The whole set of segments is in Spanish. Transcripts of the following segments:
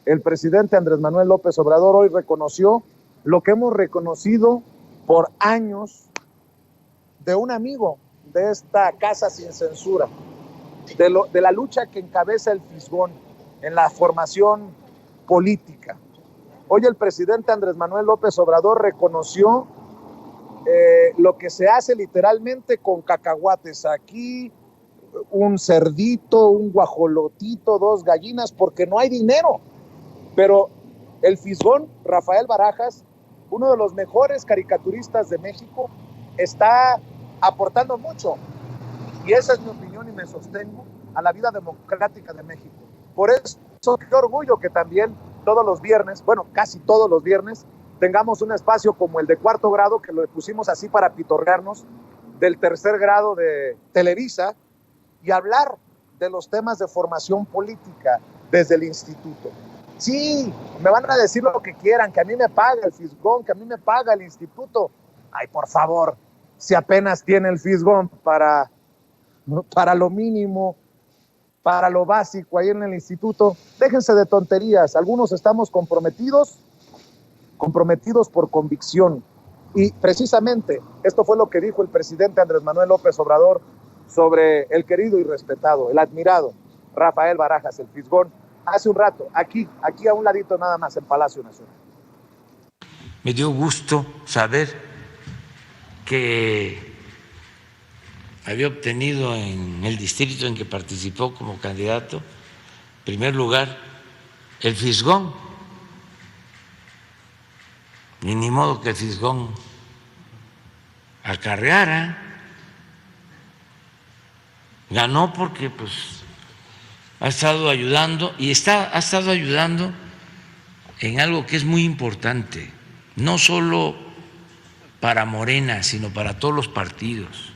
el presidente Andrés Manuel López Obrador hoy reconoció lo que hemos reconocido por años de un amigo de esta Casa Sin Censura, de la lucha que encabeza el Fisgón en la formación política. Hoy el presidente Andrés Manuel López Obrador reconoció lo que se hace literalmente con cacahuates. Aquí un cerdito, un guajolotito, 2 gallinas, porque no hay dinero. Pero el Fisgón, Rafael Barajas, uno de los mejores caricaturistas de México, está aportando mucho. Y esa es mi opinión y me sostengo a la vida democrática de México. Por eso, qué orgullo que también todos los viernes, bueno, casi todos los viernes, tengamos un espacio como el de cuarto grado, que lo pusimos así para pitorrearnos, del tercer grado de Televisa, y hablar de los temas de formación política desde el instituto. Sí, me van a decir lo que quieran, que a mí me paga el Fisgón, que a mí me paga el instituto. Ay, por favor, si apenas tiene el Fisgón para lo mínimo, para lo básico ahí en el instituto, déjense de tonterías. Algunos estamos comprometidos por convicción. Y precisamente esto fue lo que dijo el presidente Andrés Manuel López Obrador sobre el querido y respetado, el admirado Rafael Barajas, el Fisgón, hace un rato, aquí a un ladito nada más, en Palacio Nacional. Me dio gusto saber que había obtenido en el distrito en que participó como candidato, en primer lugar, el Fisgón. Y ni modo que el Fisgón acarreara. Ganó porque pues ha estado ayudando y ha estado ayudando en algo que es muy importante, no solo para Morena, sino para todos los partidos.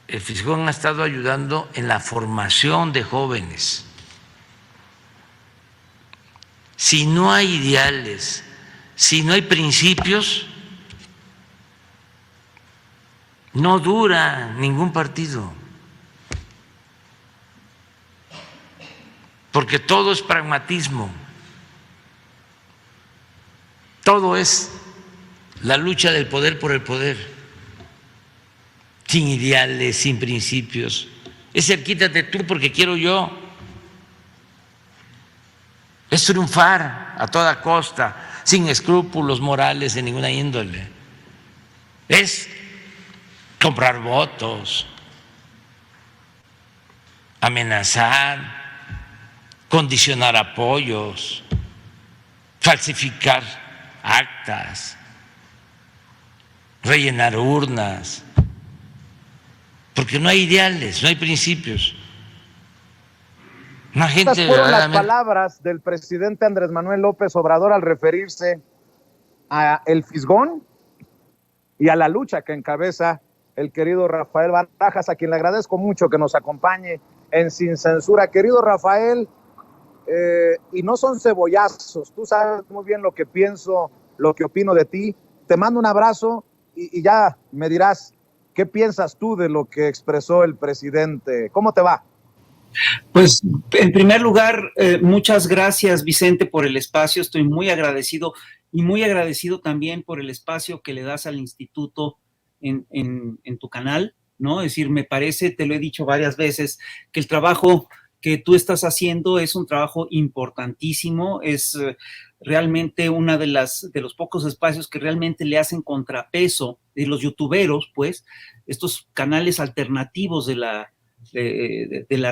El Fisgón ha estado ayudando en la formación de jóvenes. Si no hay ideales, si no hay principios, no dura ningún partido, porque todo es pragmatismo, todo es la lucha del poder por el poder, sin ideales, sin principios. Es el quítate tú porque quiero yo, es triunfar a toda costa, sin escrúpulos morales de ninguna índole, es comprar votos, amenazar, condicionar apoyos, falsificar actas, rellenar urnas, porque no hay ideales, no hay principios. Una gente Estas fueron las palabras del presidente Andrés Manuel López Obrador al referirse a el Fisgón y a la lucha que encabeza el querido Rafael Barajas, a quien le agradezco mucho que nos acompañe en Sin Censura. Querido Rafael, y no son cebollazos, tú sabes muy bien lo que pienso, lo que opino de ti. Te mando un abrazo y ya me dirás qué piensas tú de lo que expresó el presidente. ¿Cómo te va? Pues, en primer lugar, muchas gracias, Vicente, por el espacio. Estoy muy agradecido y muy agradecido también por el espacio que le das al instituto en tu canal, ¿no? Es decir, me parece, te lo he dicho varias veces, que el trabajo que tú estás haciendo es un trabajo importantísimo, es realmente una de los pocos espacios que realmente le hacen contrapeso de los youtuberos, pues, estos canales alternativos de la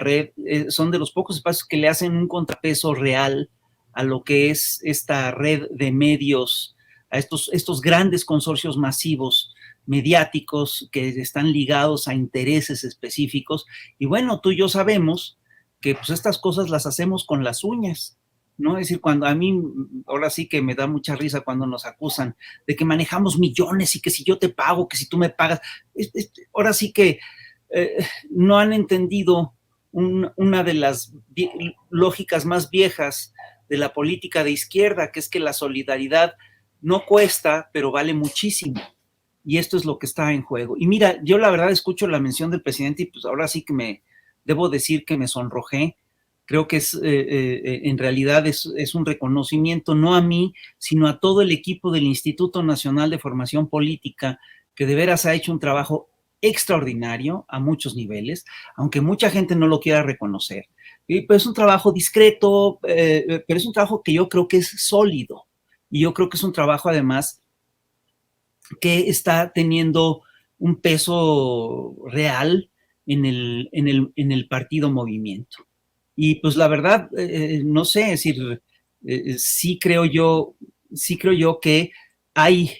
red, son de los pocos espacios que le hacen un contrapeso real a lo que es esta red de medios, a estos grandes consorcios masivos mediáticos que están ligados a intereses específicos. Y bueno, tú y yo sabemos que pues estas cosas las hacemos con las uñas, ¿no? Es decir, cuando a mí, ahora sí que me da mucha risa cuando nos acusan de que manejamos millones y que si yo te pago, que si tú me pagas, ahora sí que no han entendido una de las lógicas más viejas de la política de izquierda, que es que la solidaridad no cuesta, pero vale muchísimo. Y esto es lo que está en juego. Y mira, yo la verdad escucho la mención del presidente y pues ahora sí que debo decir que me sonrojé. Creo que en realidad es un reconocimiento no a mí, sino a todo el equipo del Instituto Nacional de Formación Política, que de veras ha hecho un trabajo extraordinario a muchos niveles, aunque mucha gente no lo quiera reconocer. Pero es un trabajo discreto, pero es un trabajo que yo creo que es sólido. Y yo creo que es un trabajo, además, que está teniendo un peso real en el partido Movimiento. Y pues la verdad, no sé, es decir, sí creo yo que hay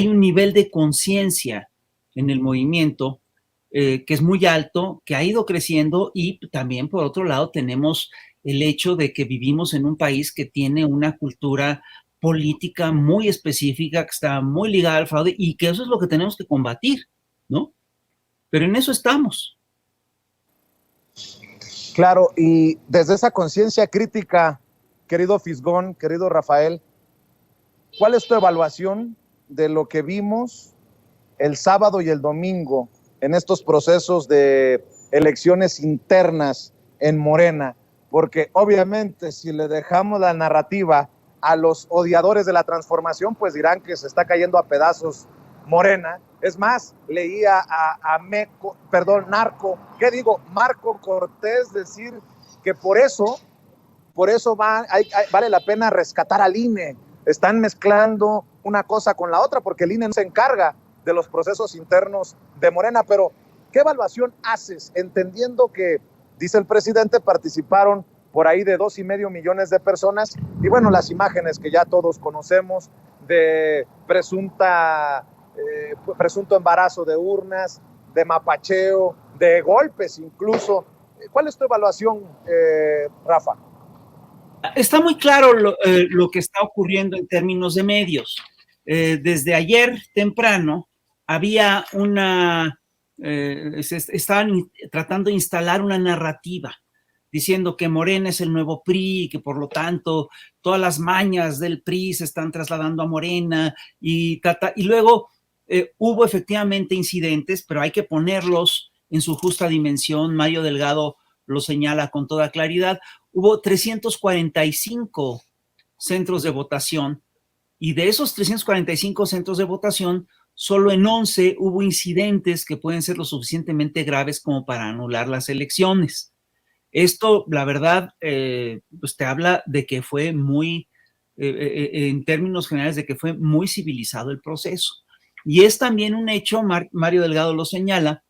un nivel de conciencia en el movimiento que es muy alto, que ha ido creciendo, y también por otro lado tenemos el hecho de que vivimos en un país que tiene una cultura política muy específica, que está muy ligada al fraude, y que eso es lo que tenemos que combatir, ¿no? Pero en eso estamos. Claro, y desde esa conciencia crítica, querido Fisgón, querido Rafael, ¿cuál es tu evaluación de lo que vimos el sábado y el domingo en estos procesos de elecciones internas en Morena? Porque obviamente si le dejamos la narrativa a los odiadores de la transformación, pues dirán que se está cayendo a pedazos Morena. Es más, leía a Marco Cortés decir que por eso vale la pena rescatar al INE. Están mezclando una cosa con la otra porque el INE no se encarga de los procesos internos de Morena. Pero, ¿qué evaluación haces entendiendo que, dice el presidente, participaron por ahí de 2.5 millones de personas? Y bueno, las imágenes que ya todos conocemos de presunto embarazo de urnas, de mapacheo, de golpes incluso. ¿Cuál es tu evaluación, Rafa? Está muy claro lo que está ocurriendo en términos de medios. Desde ayer temprano había estaban tratando de instalar una narrativa diciendo que Morena es el nuevo PRI y que por lo tanto todas las mañas del PRI se están trasladando a Morena y luego hubo efectivamente incidentes, pero hay que ponerlos en su justa dimensión. Mario Delgado lo señala con toda claridad. Hubo 345 centros de votación, y de esos 345 centros de votación, solo en 11 hubo incidentes que pueden ser lo suficientemente graves como para anular las elecciones. Esto, la verdad, pues te habla de que fue muy, en términos generales, de que fue muy civilizado el proceso. Y es también un hecho, Mario Delgado lo señala,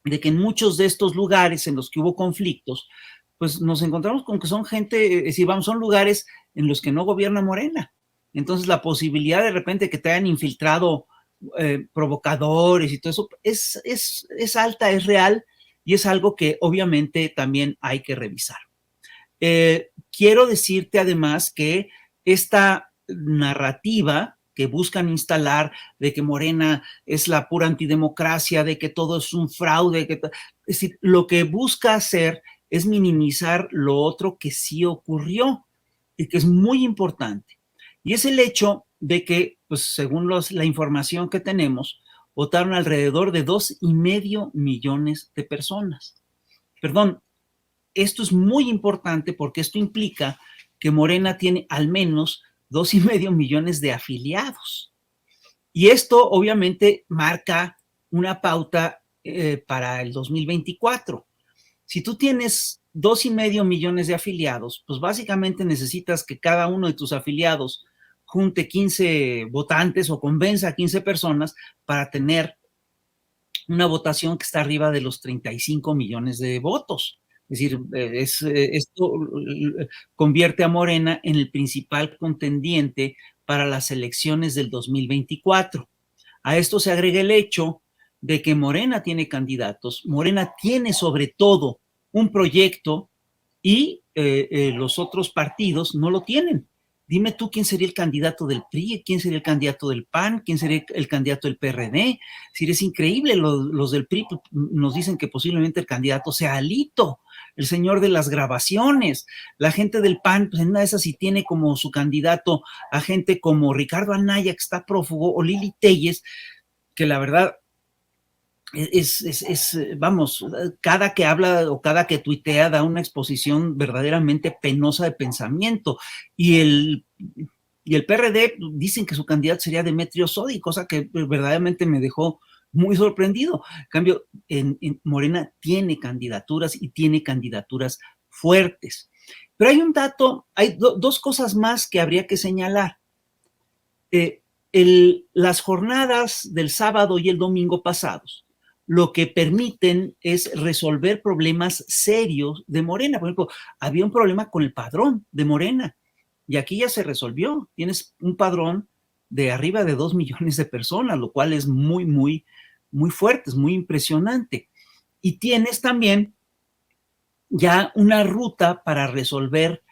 de que en muchos de estos lugares en los que hubo conflictos, pues nos encontramos con que son gente, es decir, son lugares en los que no gobierna Morena. Entonces la posibilidad de repente que te hayan infiltrado provocadores y todo eso es alta, es real, y es algo que obviamente también hay que revisar. Quiero decirte además que esta narrativa que buscan instalar de que Morena es la pura antidemocracia, de que todo es un fraude, es decir, lo que busca hacer es minimizar lo otro que sí ocurrió y que es muy importante. Y es el hecho de que, pues, según la información que tenemos, votaron alrededor de 2.5 millones de personas. Perdón, esto es muy importante porque esto implica que Morena tiene al menos 2.5 millones de afiliados. Y esto obviamente marca una pauta para el 2024. Si tú tienes 2.5 millones de afiliados, pues básicamente necesitas que cada uno de tus afiliados junte 15 votantes o convenza a 15 personas para tener una votación que está arriba de los 35 millones de votos. Es decir, esto convierte a Morena en el principal contendiente para las elecciones del 2024. A esto se agrega el hecho de que Morena tiene candidatos, Morena tiene sobre todo un proyecto, y los otros partidos no lo tienen. Dime tú quién sería el candidato del PRI, quién sería el candidato del PAN, quién sería el candidato del PRD. Si es increíble, los del PRI nos dicen que posiblemente el candidato sea Alito, el señor de las grabaciones. La gente del PAN, pues en una de esas sí tiene como su candidato a gente como Ricardo Anaya, que está prófugo, o Lili Telles, que la verdad vamos, cada que habla o cada que tuitea da una exposición verdaderamente penosa de pensamiento. Y el PRD dicen que su candidato sería Demetrio Sodi, cosa que verdaderamente me dejó muy sorprendido. En cambio, en Morena tiene candidaturas y tiene candidaturas fuertes. Pero hay un dato, hay dos cosas más que habría que señalar. Las jornadas del sábado y el domingo pasados lo que permiten es resolver problemas serios de Morena. Por ejemplo, había un problema con el padrón de Morena y aquí ya se resolvió. Tienes un padrón de arriba de 2 millones de personas, lo cual es muy, muy, muy fuerte, es muy impresionante. Y tienes también ya una ruta para resolver,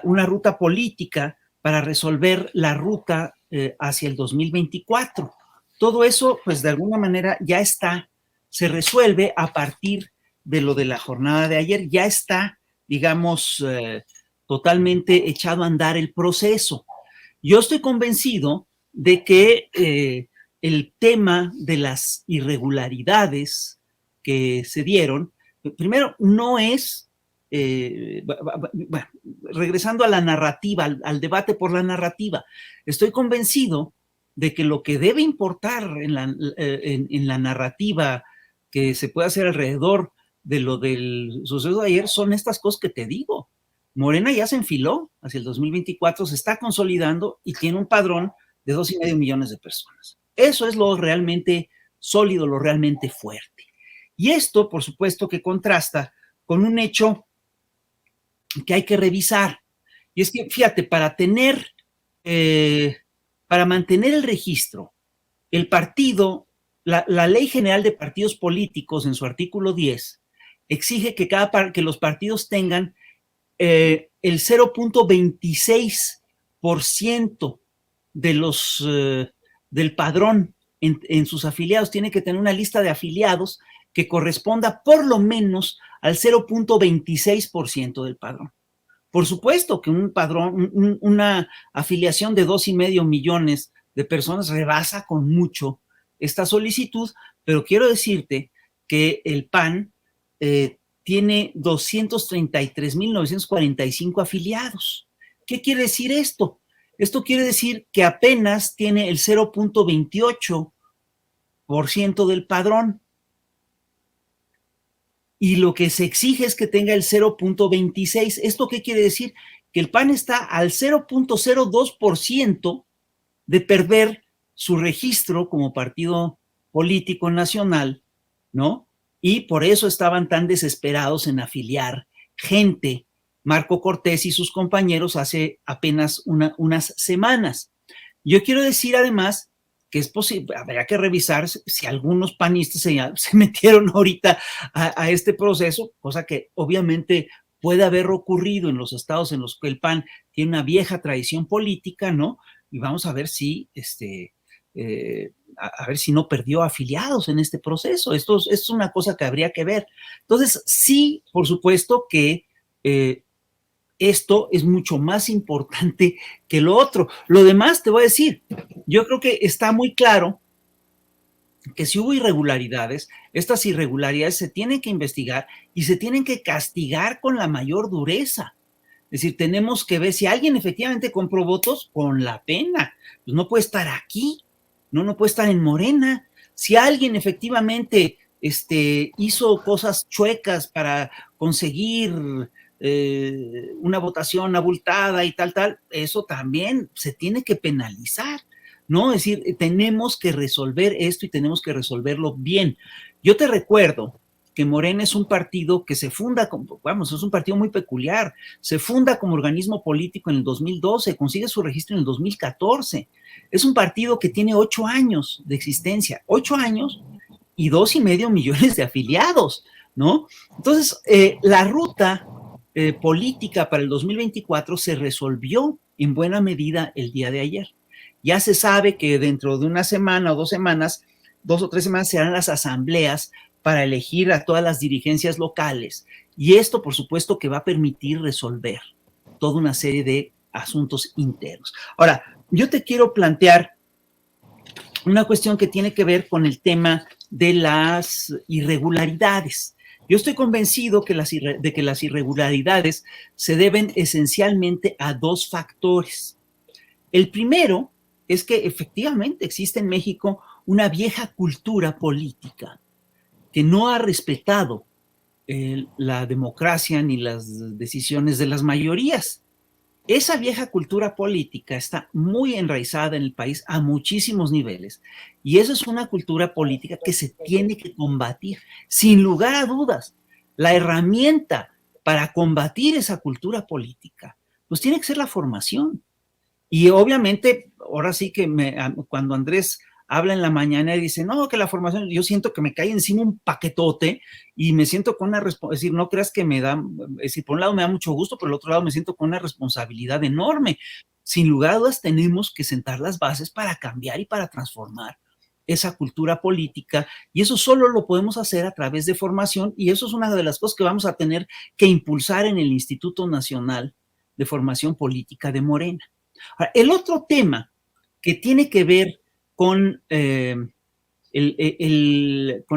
una ruta política para resolver la ruta hacia el 2024. Todo eso, pues de alguna manera ya está, se resuelve a partir de lo de la jornada de ayer, ya está, digamos, totalmente echado a andar el proceso. Yo estoy convencido de que el tema de las irregularidades que se dieron, primero, no es, bueno, regresando a la narrativa, al debate por la narrativa, estoy convencido de que lo que debe importar en la narrativa que se puede hacer alrededor de lo del suceso de ayer son estas cosas que te digo. Morena ya se enfiló hacia el 2024, se está consolidando y tiene un padrón de 2,5 millones de personas. Eso es lo realmente sólido, lo realmente fuerte. Y esto, por supuesto, que contrasta con un hecho que hay que revisar. Y es que, fíjate, para mantener el registro, el partido, la Ley General de Partidos Políticos, en su artículo 10, exige que los partidos tengan el 0.26% del padrón en sus afiliados. Tiene que tener una lista de afiliados que corresponda por lo menos al 0.26% del padrón. Por supuesto que un padrón, una afiliación de 2,5 millones de personas rebasa con mucho esta solicitud, pero quiero decirte que el PAN tiene 233,945 afiliados. ¿Qué quiere decir esto? Esto quiere decir que apenas tiene el 0.28% del padrón. Y lo que se exige es que tenga el 0.26. ¿Esto qué quiere decir? Que el PAN está al 0.02% de perder su registro como partido político nacional, ¿no? Y por eso estaban tan desesperados en afiliar gente, Marco Cortés y sus compañeros, hace apenas unas semanas. Yo quiero decir además que es posible, habría que revisar si algunos panistas se metieron ahorita a este proceso, cosa que obviamente puede haber ocurrido en los estados en los que el PAN tiene una vieja tradición política, ¿no? Y vamos a ver si a ver si no perdió afiliados en este proceso. Esto es una cosa que habría que ver. Entonces, sí, por supuesto que esto es mucho más importante que lo otro. Lo demás, te voy a decir, yo creo que está muy claro que si hubo irregularidades, estas irregularidades se tienen que investigar y se tienen que castigar con la mayor dureza. Es decir, tenemos que ver si alguien efectivamente compró votos, con la pena. Pues no puede estar aquí, no puede estar en Morena. Si alguien efectivamente hizo cosas chuecas para conseguir una votación abultada y tal, eso también se tiene que penalizar, ¿no? Es decir, tenemos que resolver esto y tenemos que resolverlo bien. Yo te recuerdo que Morena es un partido que se funda, es un partido muy peculiar, se funda como organismo político en el 2012, consigue su registro en el 2014, es un partido que tiene 8 años de existencia, 8 años y 2,5 millones de afiliados, ¿no? Entonces, la ruta política para el 2024 se resolvió en buena medida el día de ayer. Ya se sabe que dentro de una semana o 2 semanas, 2 o 3 semanas, serán las asambleas para elegir a todas las dirigencias locales. Y esto, por supuesto, que va a permitir resolver toda una serie de asuntos internos. Ahora, yo te quiero plantear una cuestión que tiene que ver con el tema de las irregularidades. Yo estoy convencido de que las irregularidades se deben esencialmente a dos factores. El primero es que efectivamente existe en México una vieja cultura política que no ha respetado la democracia ni las decisiones de las mayorías. Esa vieja cultura política está muy enraizada en el país a muchísimos niveles y eso es una cultura política que se tiene que combatir. Sin lugar a dudas, la herramienta para combatir esa cultura política pues tiene que ser la formación. Y obviamente, ahora sí que cuando Andrés habla en la mañana y dice, no, que la formación, yo siento que me cae encima un paquetote y me siento con una responsabilidad, es decir, no creas que me da, es decir, por un lado me da mucho gusto, pero por el otro lado me siento con una responsabilidad enorme. Sin lugar a dudas, tenemos que sentar las bases para cambiar y para transformar esa cultura política, y eso solo lo podemos hacer a través de formación, y eso es una de las cosas que vamos a tener que impulsar en el Instituto Nacional de Formación Política de Morena. Ahora, el otro tema que tiene que ver con, con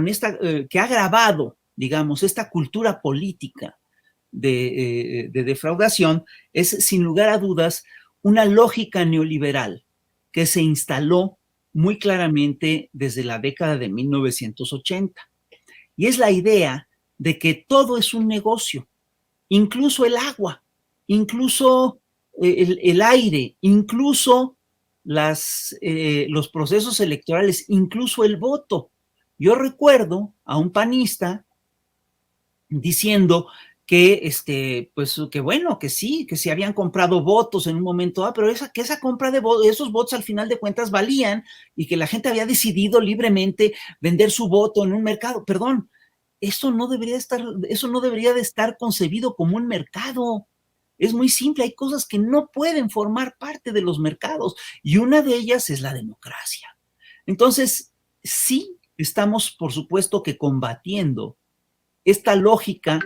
esta, que ha agravado, digamos, esta cultura política de defraudación, es sin lugar a dudas una lógica neoliberal que se instaló muy claramente desde la década de 1980. Y es la idea de que todo es un negocio, incluso el agua, incluso el aire, incluso los procesos electorales, incluso el voto. Yo recuerdo a un panista diciendo que, pues, que bueno, que sí habían comprado votos en un momento, pero que esa compra de votos, esos votos al final de cuentas valían y que la gente había decidido libremente vender su voto en un mercado. Perdón, eso no debería de estar concebido como un mercado. Es muy simple, hay cosas que no pueden formar parte de los mercados y una de ellas es la democracia. Entonces, sí estamos, por supuesto, que combatiendo esta lógica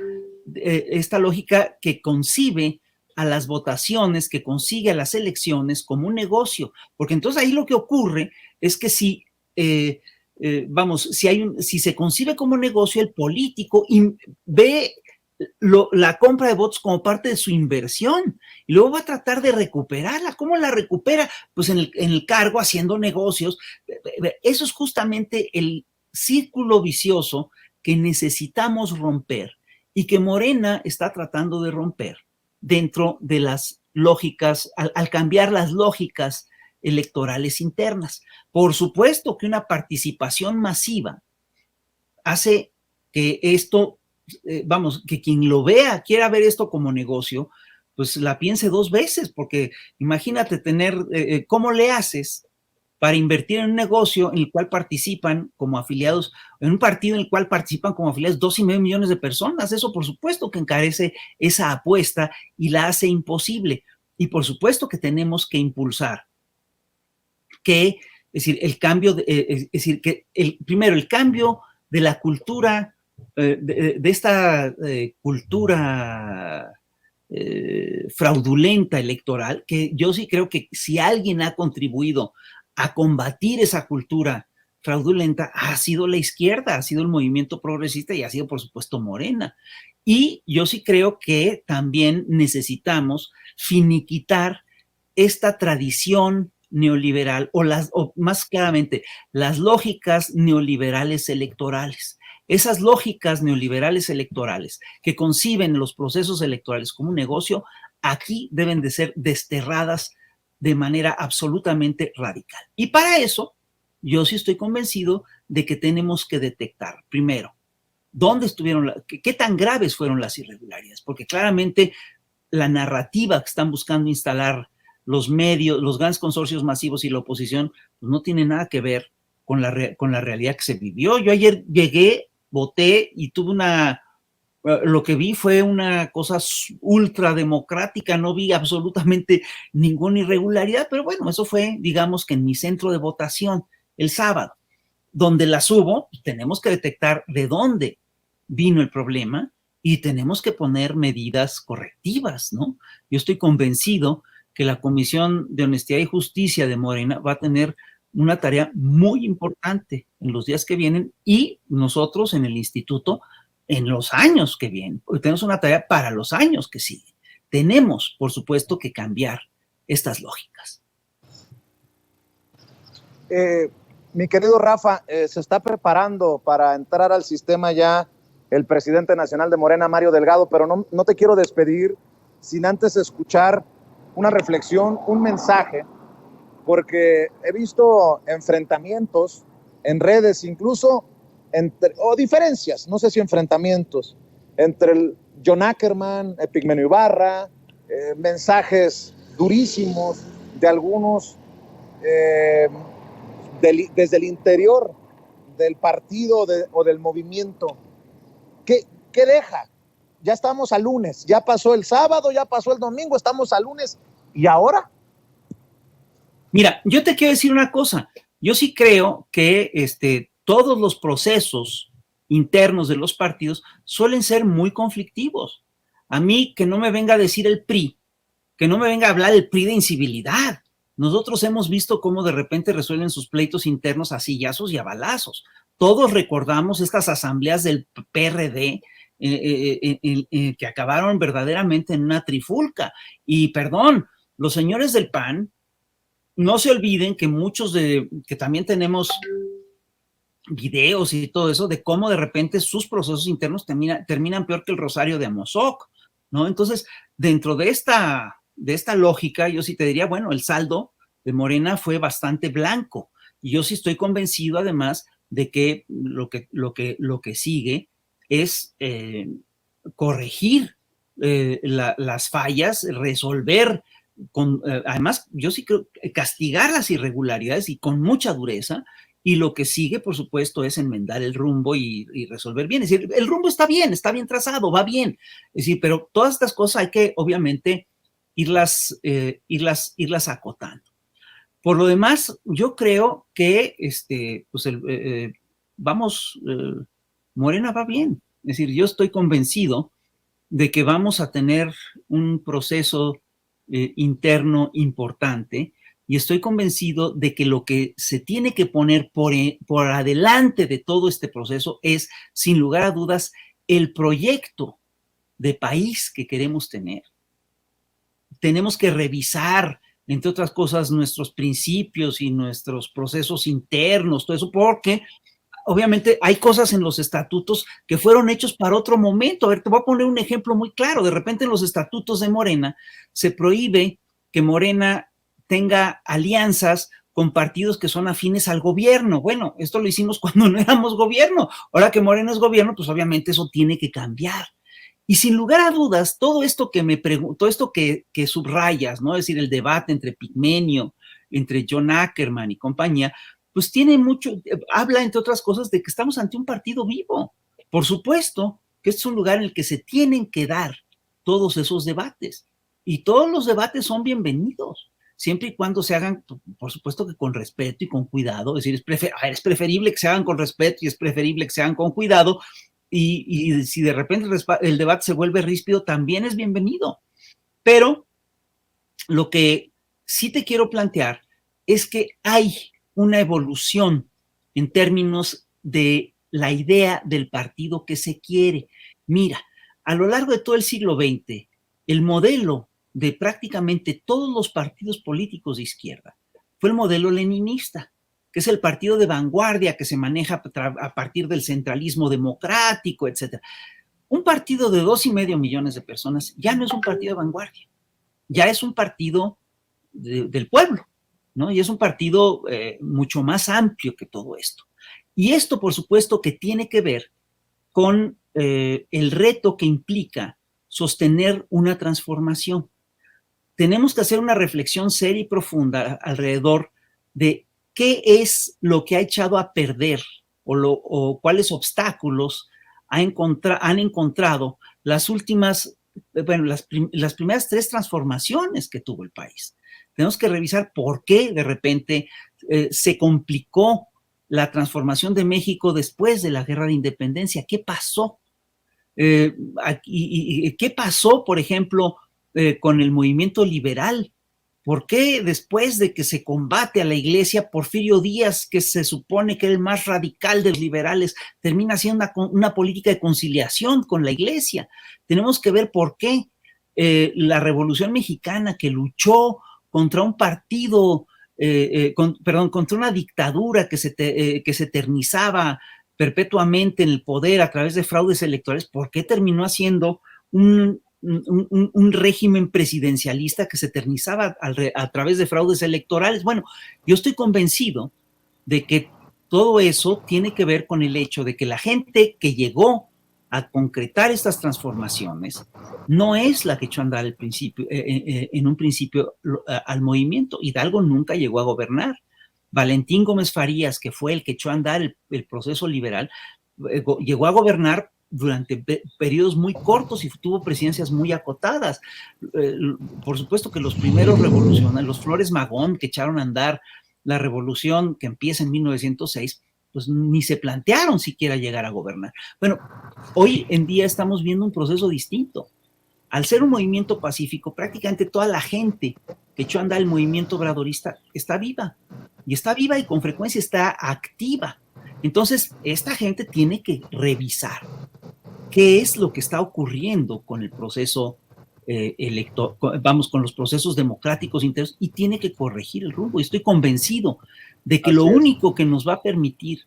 que concibe a las votaciones, que consigue a las elecciones como un negocio, porque entonces ahí lo que ocurre es que si se concibe como negocio, el político ve la compra de votos como parte de su inversión y luego va a tratar de recuperarla. ¿Cómo la recupera? Pues en el cargo, haciendo negocios. Eso es justamente el círculo vicioso que necesitamos romper y que Morena está tratando de romper dentro de las lógicas, al cambiar las lógicas electorales internas. Por supuesto que una participación masiva hace que esto, que quien lo vea, quiera ver esto como negocio, pues la piense dos veces, porque imagínate ¿cómo le haces para invertir en un negocio en el cual participan como afiliados, en un partido en el cual participan como afiliados 2.5 millones de personas? Eso por supuesto que encarece esa apuesta y la hace imposible. Y por supuesto que tenemos que impulsar es decir, el cambio, primero el cambio de la cultura, de esta cultura fraudulenta electoral, que yo sí creo que si alguien ha contribuido a combatir esa cultura fraudulenta, ha sido la izquierda, ha sido el movimiento progresista y ha sido, por supuesto, Morena. Y yo sí creo que también necesitamos finiquitar esta tradición neoliberal o más claramente las lógicas neoliberales electorales. Esas lógicas neoliberales electorales que conciben los procesos electorales como un negocio, aquí deben de ser desterradas de manera absolutamente radical. Y para eso, yo sí estoy convencido de que tenemos que detectar, primero, dónde estuvieron, qué tan graves fueron las irregularidades, porque claramente la narrativa que están buscando instalar los medios, los grandes consorcios masivos y la oposición, pues no tiene nada que ver con la realidad que se vivió. Yo ayer llegué, voté y lo que vi fue una cosa ultra democrática, no vi absolutamente ninguna irregularidad, pero bueno, eso fue, digamos que en mi centro de votación el sábado, donde las hubo, tenemos que detectar de dónde vino el problema y tenemos que poner medidas correctivas, ¿no? Yo estoy convencido que la Comisión de Honestidad y Justicia de Morena va a tener una tarea muy importante en los días que vienen y nosotros en el instituto en los años que vienen. Porque tenemos una tarea para los años que siguen. Tenemos, por supuesto, que cambiar estas lógicas. Mi querido Rafa, se está preparando para entrar al sistema ya el presidente nacional de Morena, Mario Delgado, pero no te quiero despedir sin antes escuchar una reflexión, un mensaje, porque he visto enfrentamientos en redes, incluso o diferencias, no sé si enfrentamientos, entre el John Ackerman, Epigmenio Ibarra, mensajes durísimos de algunos desde el interior del partido o del movimiento. ¿Qué deja? Ya estamos a lunes, ya pasó el sábado, ya pasó el domingo, estamos a lunes, ¿y ahora? Mira, yo te quiero decir una cosa, yo sí creo que todos los procesos internos de los partidos suelen ser muy conflictivos. A mí que no me venga a decir el PRI, que no me venga a hablar el PRI de incivilidad. Nosotros hemos visto cómo de repente resuelven sus pleitos internos a sillazos y a balazos. Todos recordamos estas asambleas del PRD que acabaron verdaderamente en una trifulca. Y perdón, los señores del PAN, no se olviden que muchos que también tenemos videos y todo eso, de cómo de repente sus procesos internos terminan peor que el rosario de Amozoc, ¿no? Entonces, dentro de esta lógica, yo sí te diría, bueno, el saldo de Morena fue bastante blanco. Y yo sí estoy convencido, además, de que lo que sigue es corregir las fallas, resolver, además, yo sí creo castigar las irregularidades y con mucha dureza. Y lo que sigue, por supuesto, es enmendar el rumbo y resolver bien. Es decir, el rumbo está bien trazado, va bien. Es decir, pero todas estas cosas hay que, obviamente, irlas acotando. Por lo demás, yo creo que Morena va bien. Es decir, yo estoy convencido de que vamos a tener un proceso interno importante. Y estoy convencido de que lo que se tiene que poner por adelante de todo este proceso es, sin lugar a dudas, el proyecto de país que queremos tener. Tenemos que revisar, entre otras cosas, nuestros principios y nuestros procesos internos, todo eso, porque obviamente hay cosas en los estatutos que fueron hechos para otro momento. A ver, te voy a poner un ejemplo muy claro. De repente en los estatutos de Morena se prohíbe que Morena tenga alianzas con partidos que son afines al gobierno. Bueno, esto lo hicimos cuando no éramos gobierno. Ahora que Morena es gobierno, pues obviamente eso tiene que cambiar. Y sin lugar a dudas, todo esto que subrayas, ¿no? Es decir, el debate entre Pigmenio, entre John Ackerman y compañía, pues tiene mucho, habla entre otras cosas de que estamos ante un partido vivo. Por supuesto que este es un lugar en el que se tienen que dar todos esos debates. Y todos los debates son bienvenidos, siempre y cuando se hagan, por supuesto que con respeto y con cuidado. Es decir, es preferible que se hagan con respeto y es preferible que se hagan con cuidado. Y si de repente el debate se vuelve ríspido, también es bienvenido. Pero lo que sí te quiero plantear es que hay una evolución en términos de la idea del partido que se quiere. Mira, a lo largo de todo el siglo XX, el modelo de prácticamente todos los partidos políticos de izquierda fue el modelo leninista, que es el partido de vanguardia que se maneja a partir del centralismo democrático, etc. Un partido de 2,5 millones de personas ya no es un partido de vanguardia, ya es un partido del pueblo, ¿no? Y es un partido mucho más amplio que todo esto. Y esto, por supuesto, que tiene que ver con el reto que implica sostener una transformación. Tenemos que hacer una reflexión seria y profunda alrededor de qué es lo que ha echado a perder o cuáles obstáculos han encontrado las últimas, bueno, las primeras 3 transformaciones que tuvo el país. Tenemos que revisar por qué de repente se complicó la transformación de México después de la Guerra de Independencia. ¿Qué pasó? ¿Qué pasó, por ejemplo, con el movimiento liberal? ¿Por qué después de que se combate a la iglesia, Porfirio Díaz, que se supone que era el más radical de los liberales, termina haciendo una política de conciliación con la iglesia? Tenemos que ver por qué la Revolución Mexicana, que luchó contra un partido, contra una dictadura que se eternizaba perpetuamente en el poder a través de fraudes electorales, ¿por qué terminó haciendo un régimen presidencialista que se eternizaba a través de fraudes electorales? Bueno, yo estoy convencido de que todo eso tiene que ver con el hecho de que la gente que llegó a concretar estas transformaciones no es la que echó a andar en un principio al movimiento. Hidalgo nunca llegó a gobernar. Valentín Gómez Farías, que fue el que echó a andar el proceso liberal, llegó a gobernar durante periodos muy cortos y tuvo presidencias muy acotadas. Por supuesto que los primeros revolucionarios, los Flores Magón, que echaron a andar la revolución que empieza en 1906, pues ni se plantearon siquiera llegar a gobernar. Bueno, hoy en día estamos viendo un proceso distinto. Al ser un movimiento pacífico, prácticamente toda la gente que echó a andar el movimiento obradorista está viva, y con frecuencia está activa. Entonces, esta gente tiene que revisar qué es lo que está ocurriendo con el proceso con los procesos democráticos internos, y tiene que corregir el rumbo. Y estoy convencido de que lo único que nos va a permitir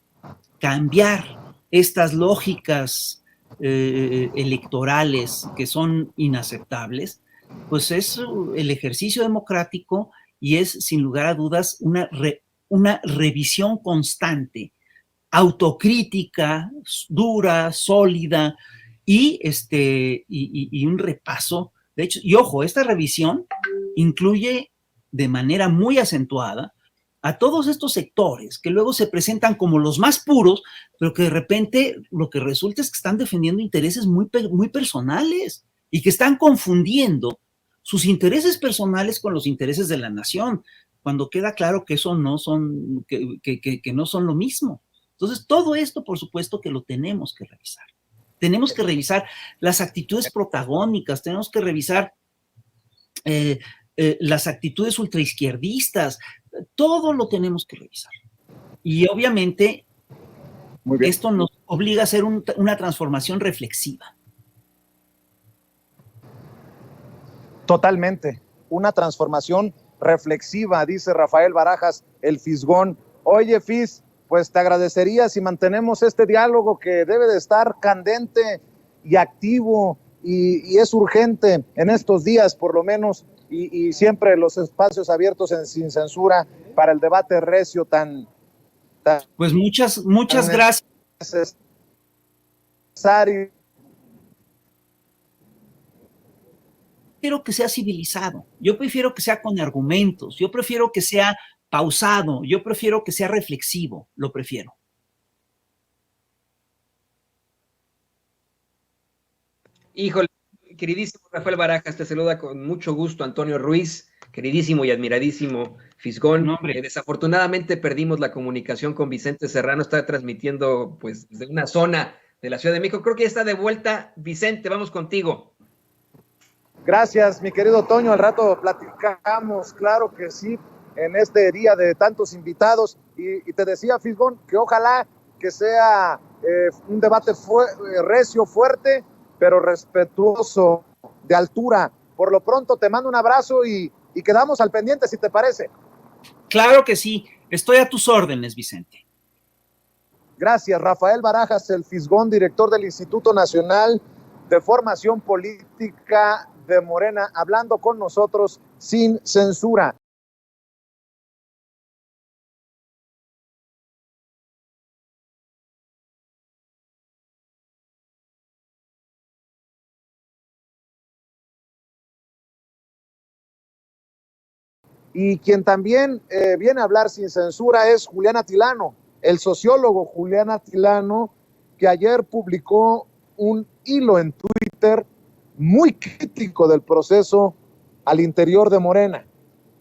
cambiar estas lógicas electorales que son inaceptables, pues es el ejercicio democrático, y es sin lugar a dudas una revisión constante, autocrítica, dura, sólida, y un repaso. De hecho, y ojo, esta revisión incluye de manera muy acentuada a todos estos sectores que luego se presentan como los más puros, pero que de repente lo que resulta es que están defendiendo intereses muy personales, y que están confundiendo sus intereses personales con los intereses de la nación, cuando queda claro que eso no son, que no son lo mismo. Entonces, todo esto, por supuesto, que lo tenemos que revisar. Tenemos que revisar las actitudes protagónicas, tenemos que revisar las actitudes ultraizquierdistas, todo lo tenemos que revisar. Y obviamente esto nos obliga a hacer una transformación reflexiva. Totalmente, una transformación reflexiva, dice Rafael Barajas, el Fisgón. Oye, Fis, pues te agradecería si mantenemos este diálogo, que debe de estar candente y activo, y es urgente en estos días, por lo menos, y siempre los espacios abiertos Sin Censura para el debate recio tan pues muchas gracias. Necesario. Prefiero que sea civilizado, yo prefiero que sea con argumentos, yo prefiero que sea pausado, yo prefiero que sea reflexivo, lo prefiero. Híjole, queridísimo Rafael Barajas, te saluda con mucho gusto Antonio Ruiz, queridísimo y admiradísimo Fisgón. No, desafortunadamente perdimos la comunicación con Vicente Serrano, está transmitiendo pues desde una zona de la Ciudad de México. Creo que ya está de vuelta. Vicente, vamos contigo. Gracias, mi querido Toño, al rato platicamos, claro que sí, en este día de tantos invitados, y te decía, Fisgón, que ojalá que sea un debate recio, fuerte, pero respetuoso, de altura. Por lo pronto te mando un abrazo y quedamos al pendiente, si te parece. Claro que sí, estoy a tus órdenes, Vicente. Gracias, Rafael Barajas, el Fisgón, director del Instituto Nacional de Formación Política de Morena, hablando con nosotros sin censura. Y quien también viene a hablar sin censura es Julián Atilano, el sociólogo Julián Atilano, que ayer publicó un hilo en Twitter muy crítico del proceso al interior de Morena.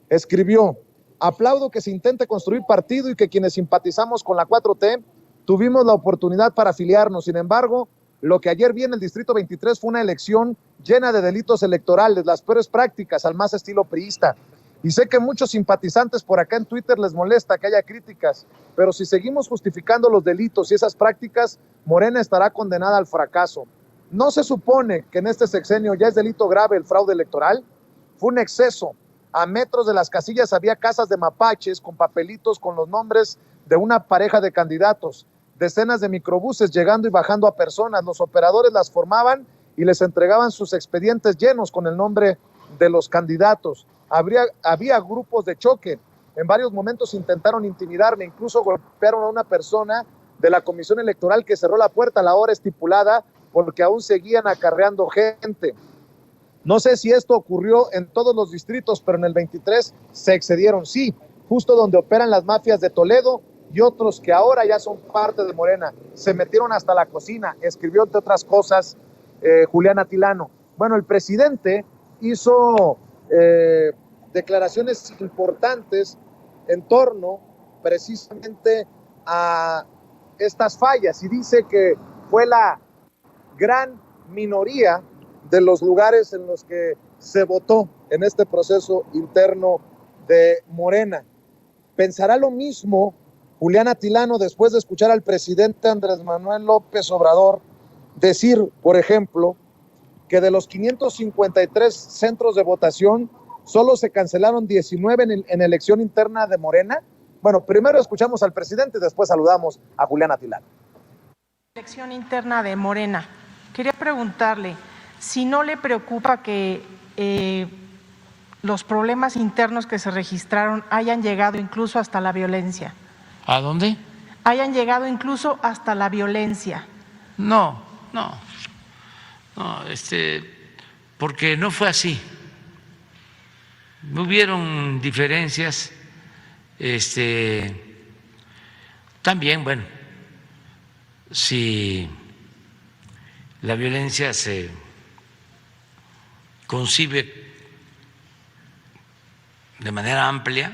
Escribió: aplaudo que se intente construir partido y que quienes simpatizamos con la 4T tuvimos la oportunidad para afiliarnos. Sin embargo, lo que ayer vi en el Distrito 23 fue una elección llena de delitos electorales, las peores prácticas al más estilo priista. Y sé que muchos simpatizantes por acá en Twitter les molesta que haya críticas, pero si seguimos justificando los delitos y esas prácticas, Morena estará condenada al fracaso. ¿No se supone que en este sexenio ya es delito grave el fraude electoral? Fue un exceso. A metros de las casillas había casas de mapaches con papelitos con los nombres de una pareja de candidatos, decenas de microbuses llegando y bajando a personas. Los operadores las formaban y les entregaban sus expedientes llenos con el nombre de los candidatos. Había grupos de choque. En varios momentos intentaron intimidarme, incluso golpearon a una persona de la comisión electoral que cerró la puerta a la hora estipulada porque aún seguían acarreando gente. No sé si esto ocurrió en todos los distritos, pero en el 23 se excedieron, sí, justo donde operan las mafias de Toledo y otros que ahora ya son parte de Morena. Se metieron hasta la cocina, escribió entre otras cosas Julián Atilano. Bueno, el presidente hizo declaraciones importantes en torno precisamente a estas fallas y dice que fue la gran minoría de los lugares en los que se votó en este proceso interno de Morena. ¿Pensará lo mismo Julián Atilano después de escuchar al presidente Andrés Manuel López Obrador decir, por ejemplo, que de los 553 centros de votación solo se cancelaron 19 en elección interna de Morena? Bueno, primero escuchamos al presidente y después saludamos a Julián Atilano. Elección interna de Morena. Quería preguntarle si no le preocupa que los problemas internos que se registraron hayan llegado incluso hasta la violencia. ¿A dónde? Hayan llegado incluso hasta la violencia. No, porque no fue así. No hubieron diferencias. También, bueno, si la violencia se concibe de manera amplia,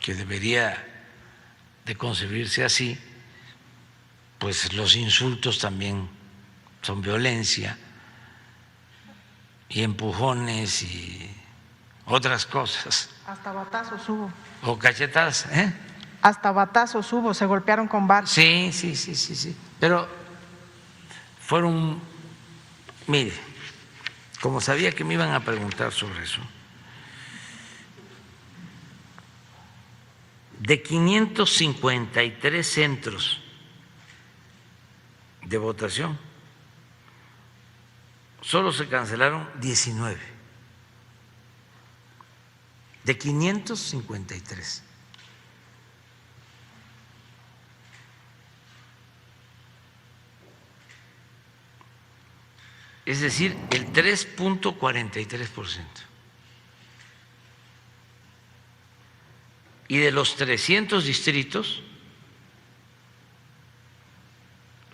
que debería de concebirse así, pues los insultos también son violencia, y empujones y otras cosas. Hasta batazos hubo. O cachetadas, ¿eh? Hasta batazos hubo, se golpearon con balas. Sí. Pero fueron, mire, como sabía que me iban a preguntar sobre eso, de 553 centros de votación, solo se cancelaron 19. De 553. Es decir, el 3.43%. Y de los 300 distritos,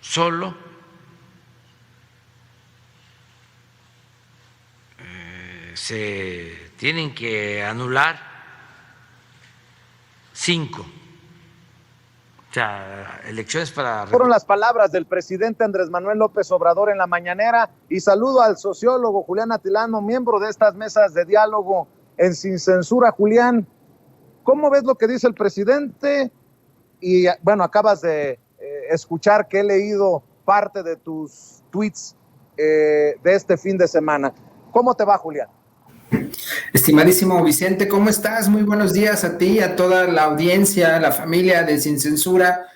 solo se tienen que anular 5. O sea, elecciones para... Fueron las palabras del presidente Andrés Manuel López Obrador en la mañanera, y saludo al sociólogo Julián Atilano, miembro de estas mesas de diálogo en Sin Censura. Julián, ¿cómo ves lo que dice el presidente? Y bueno, acabas de escuchar que he leído parte de tus tweets de este fin de semana. ¿Cómo te va, Julián? Estimadísimo Vicente, ¿cómo estás? Muy buenos días a ti, a toda la audiencia, la familia de Sin Censura.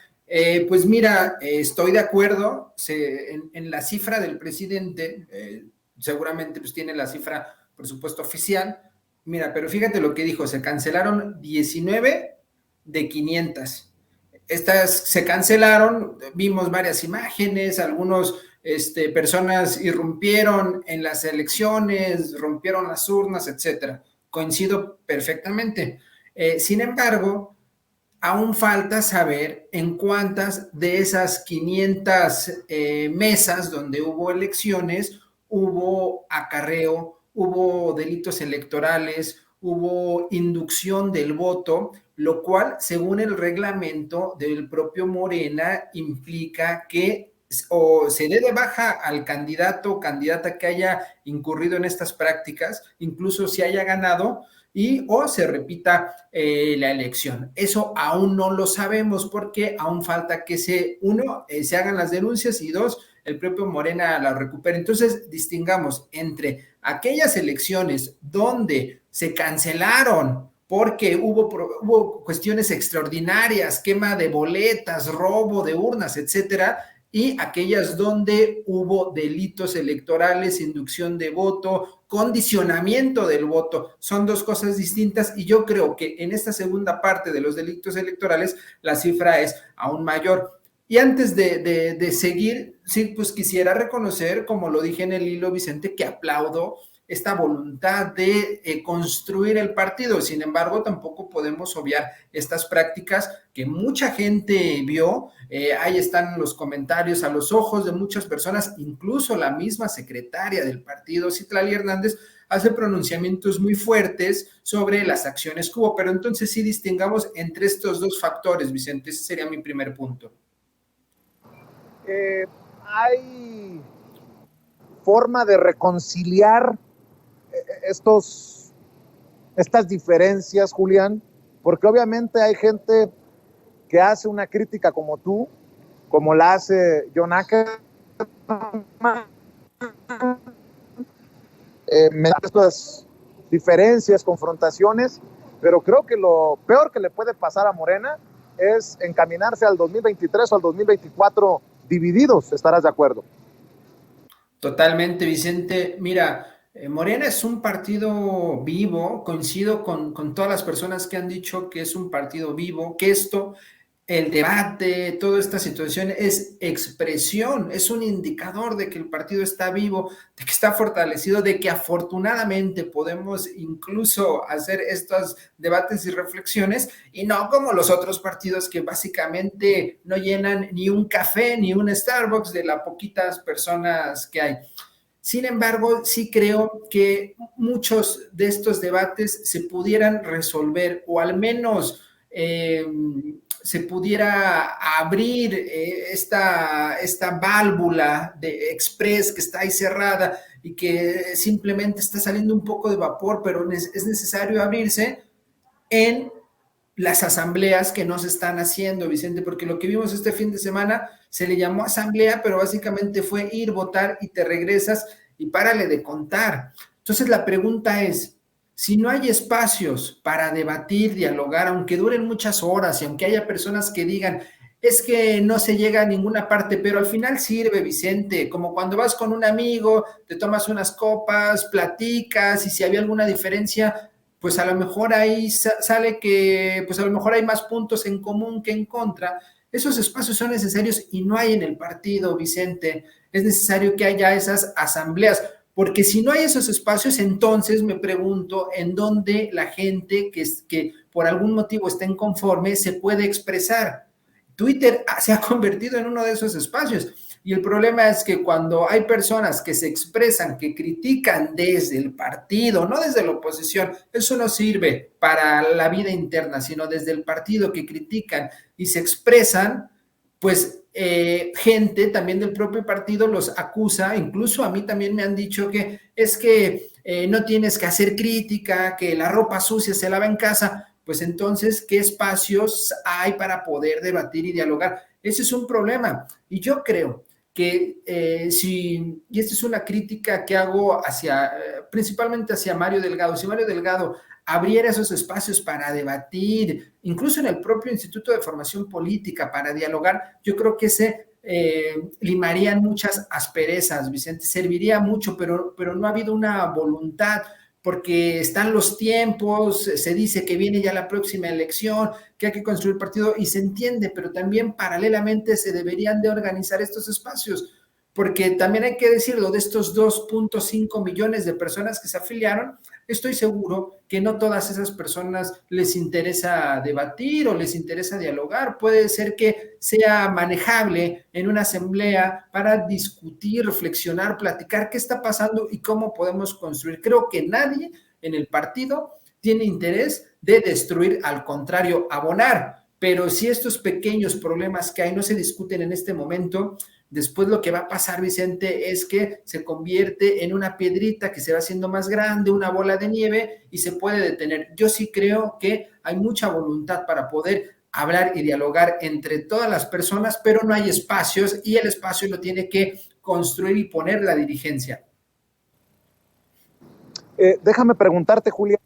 Pues mira, estoy de acuerdo en la cifra del presidente, seguramente pues tiene la cifra, por supuesto, oficial. Mira, pero fíjate lo que dijo, se cancelaron 19 de 500. Estas se cancelaron, vimos varias imágenes, algunos personas irrumpieron en las elecciones, rompieron las urnas, etcétera. Coincido perfectamente. Sin embargo, aún falta saber en cuántas de esas 500 mesas donde hubo elecciones hubo acarreo, hubo delitos electorales, hubo inducción del voto, lo cual, según el reglamento del propio Morena, implica que o se dé de baja al candidato o candidata que haya incurrido en estas prácticas, incluso si haya ganado, o se repita la elección. Eso aún no lo sabemos porque aún falta que se hagan las denuncias y dos, el propio Morena la recupere. Entonces, distingamos entre aquellas elecciones donde se cancelaron porque hubo cuestiones extraordinarias, quema de boletas, robo de urnas, etcétera, y aquellas donde hubo delitos electorales, inducción de voto, condicionamiento del voto. Son dos cosas distintas y yo creo que en esta segunda parte de los delitos electorales la cifra es aún mayor. Y antes de seguir, sí, pues quisiera reconocer, como lo dije en el hilo, Vicente, que aplaudo esta voluntad de construir el partido. Sin embargo, tampoco podemos obviar estas prácticas que mucha gente vio. Ahí están los comentarios a los ojos de muchas personas, incluso la misma secretaria del partido, Citlali Hernández, hace pronunciamientos muy fuertes sobre las acciones que hubo. Pero entonces sí distingamos entre estos dos factores, Vicente. Ese sería mi primer punto. Hay forma de reconciliar estas diferencias, Julián, porque obviamente hay gente que hace una crítica como tú, como la hace John Ackerman, estas diferencias, confrontaciones, pero creo que lo peor que le puede pasar a Morena es encaminarse al 2023 o al 2024 divididos. ¿Estarás de acuerdo? Totalmente, Vicente. Mira, Morena es un partido vivo, coincido con todas las personas que han dicho que es un partido vivo, que el debate, toda esta situación es expresión, es un indicador de que el partido está vivo, de que está fortalecido, de que afortunadamente podemos incluso hacer estos debates y reflexiones, y no como los otros partidos que básicamente no llenan ni un café ni un Starbucks de las poquitas personas que hay. Sin embargo, sí creo que muchos de estos debates se pudieran resolver, o al menos se pudiera abrir esta válvula de express que está ahí cerrada y que simplemente está saliendo un poco de vapor, pero es necesario abrirse en las asambleas que no se están haciendo, Vicente, porque lo que vimos este fin de semana se le llamó asamblea, pero básicamente fue ir, votar y te regresas y párale de contar. Entonces la pregunta es, si no hay espacios para debatir, dialogar, aunque duren muchas horas y aunque haya personas que digan, es que no se llega a ninguna parte, pero al final sirve, Vicente, como cuando vas con un amigo, te tomas unas copas, platicas, y si había alguna diferencia, pues a lo mejor ahí sale que, pues a lo mejor hay más puntos en común que en contra. Esos espacios son necesarios y no hay en el partido, Vicente. Es necesario que haya esas asambleas, porque si no hay esos espacios, entonces me pregunto en dónde la gente que por algún motivo está inconforme se puede expresar. Twitter se ha convertido en uno de esos espacios. Y el problema es que cuando hay personas que se expresan, que critican desde el partido, no desde la oposición, eso no sirve para la vida interna, sino desde el partido que critican y se expresan, pues gente también del propio partido los acusa, incluso a mí también me han dicho que es que no tienes que hacer crítica, que la ropa sucia se lava en casa. Pues entonces, ¿qué espacios hay para poder debatir y dialogar? Ese es un problema. Y yo creo que y esta es una crítica que hago principalmente hacia Mario Delgado, si Mario Delgado abriera esos espacios para debatir, incluso en el propio Instituto de Formación Política, para dialogar, yo creo que limarían muchas asperezas, Vicente, serviría mucho, pero no ha habido una voluntad, porque están los tiempos, se dice que viene ya la próxima elección, que hay que construir partido, y se entiende, pero también paralelamente se deberían de organizar estos espacios, porque también hay que decirlo, de estos 2.5 millones de personas que se afiliaron, estoy seguro que no todas esas personas les interesa debatir o les interesa dialogar. Puede ser que sea manejable en una asamblea para discutir, reflexionar, platicar qué está pasando y cómo podemos construir. Creo que nadie en el partido tiene interés de destruir, al contrario, abonar. Pero si estos pequeños problemas que hay no se discuten en este momento, después lo que va a pasar, Vicente, es que se convierte en una piedrita que se va haciendo más grande, una bola de nieve y se puede detener. Yo sí creo que hay mucha voluntad para poder hablar y dialogar entre todas las personas, pero no hay espacios y el espacio lo tiene que construir y poner la dirigencia. Déjame preguntarte, Julián,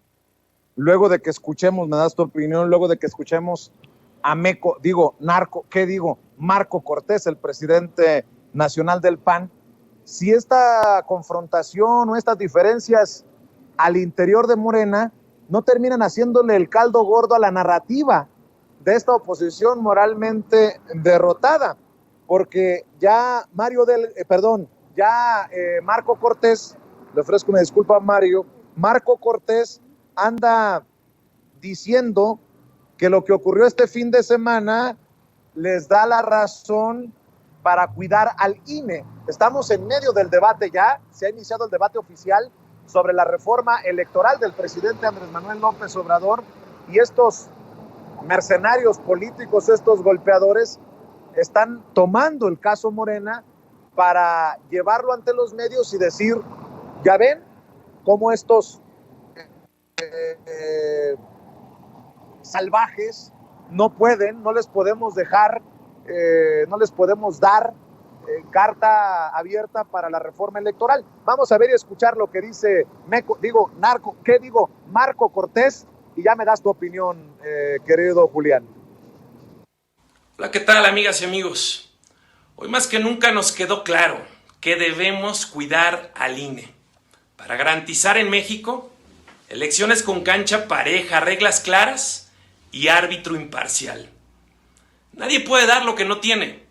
luego de que escuchemos, me das tu opinión, luego de que escuchemos a Marco Cortés, el presidente nacional del PAN, si esta confrontación o estas diferencias al interior de Morena no terminan haciéndole el caldo gordo a la narrativa de esta oposición moralmente derrotada, porque ya Marco Cortés, le ofrezco una disculpa a Mario, Marco Cortés anda diciendo que lo que ocurrió este fin de semana les da la razón para cuidar al INE. Estamos en medio del debate ya, se ha iniciado el debate oficial sobre la reforma electoral del presidente Andrés Manuel López Obrador, y estos mercenarios políticos, estos golpeadores, están tomando el caso Morena para llevarlo ante los medios y decir, ya ven cómo estos salvajes no les podemos dejar, no les podemos dar carta abierta para la reforma electoral. Vamos a ver y escuchar lo que dice Marco Cortés, y ya me das tu opinión, querido Julián. Hola, ¿qué tal, amigas y amigos? Hoy más que nunca nos quedó claro que debemos cuidar al INE para garantizar en México elecciones con cancha pareja, reglas claras y árbitro imparcial. Nadie puede dar lo que no tiene.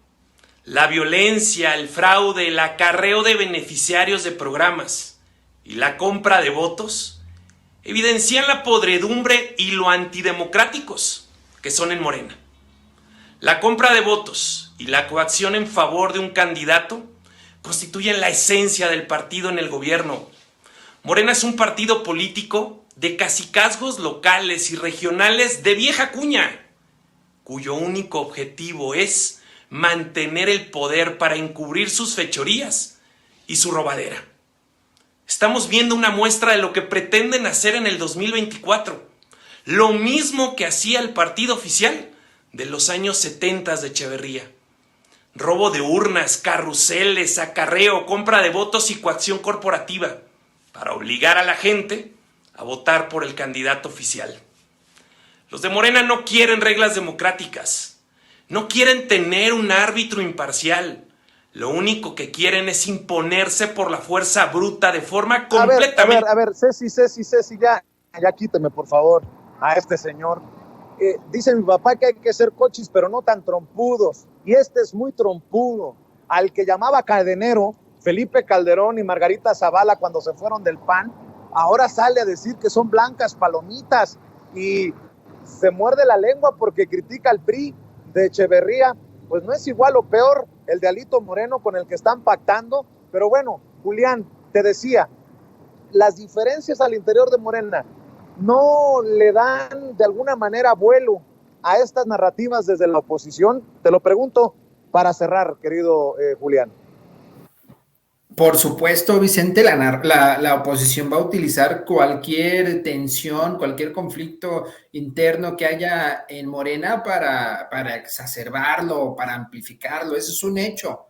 La violencia, el fraude, el acarreo de beneficiarios de programas y la compra de votos evidencian la podredumbre y lo antidemocráticos que son en Morena. La compra de votos y la coacción en favor de un candidato constituyen la esencia del partido en el gobierno. Morena es un partido político de cacicazgos locales y regionales de vieja cuña, cuyo único objetivo es mantener el poder para encubrir sus fechorías y su robadera. Estamos viendo una muestra de lo que pretenden hacer en el 2024, lo mismo que hacía el partido oficial de los años 70 de Echeverría. Robo de urnas, carruseles, acarreo, compra de votos y coacción corporativa para obligar a la gente a votar por el candidato oficial. Los de Morena no quieren reglas democráticas, no quieren tener un árbitro imparcial. Lo único que quieren es imponerse por la fuerza bruta de forma completamente... A ver, Ceci, ya quíteme, por favor, a este señor. Dice mi papá que hay que ser cochis, pero no tan trompudos. Y este es muy trompudo. Al que llamaba cadenero, Felipe Calderón y Margarita Zavala cuando se fueron del PAN, ahora sale a decir que son blancas palomitas y se muerde la lengua porque critica al PRI de Echeverría. Pues no es igual o peor el de Alito Moreno con el que están pactando. Pero bueno, Julián, te decía, las diferencias al interior de Morena no le dan de alguna manera vuelo a estas narrativas desde la oposición. Te lo pregunto para cerrar, querido Julián. Por supuesto, Vicente, la oposición va a utilizar cualquier tensión, cualquier conflicto interno que haya en Morena para exacerbarlo, para amplificarlo. Eso es un hecho.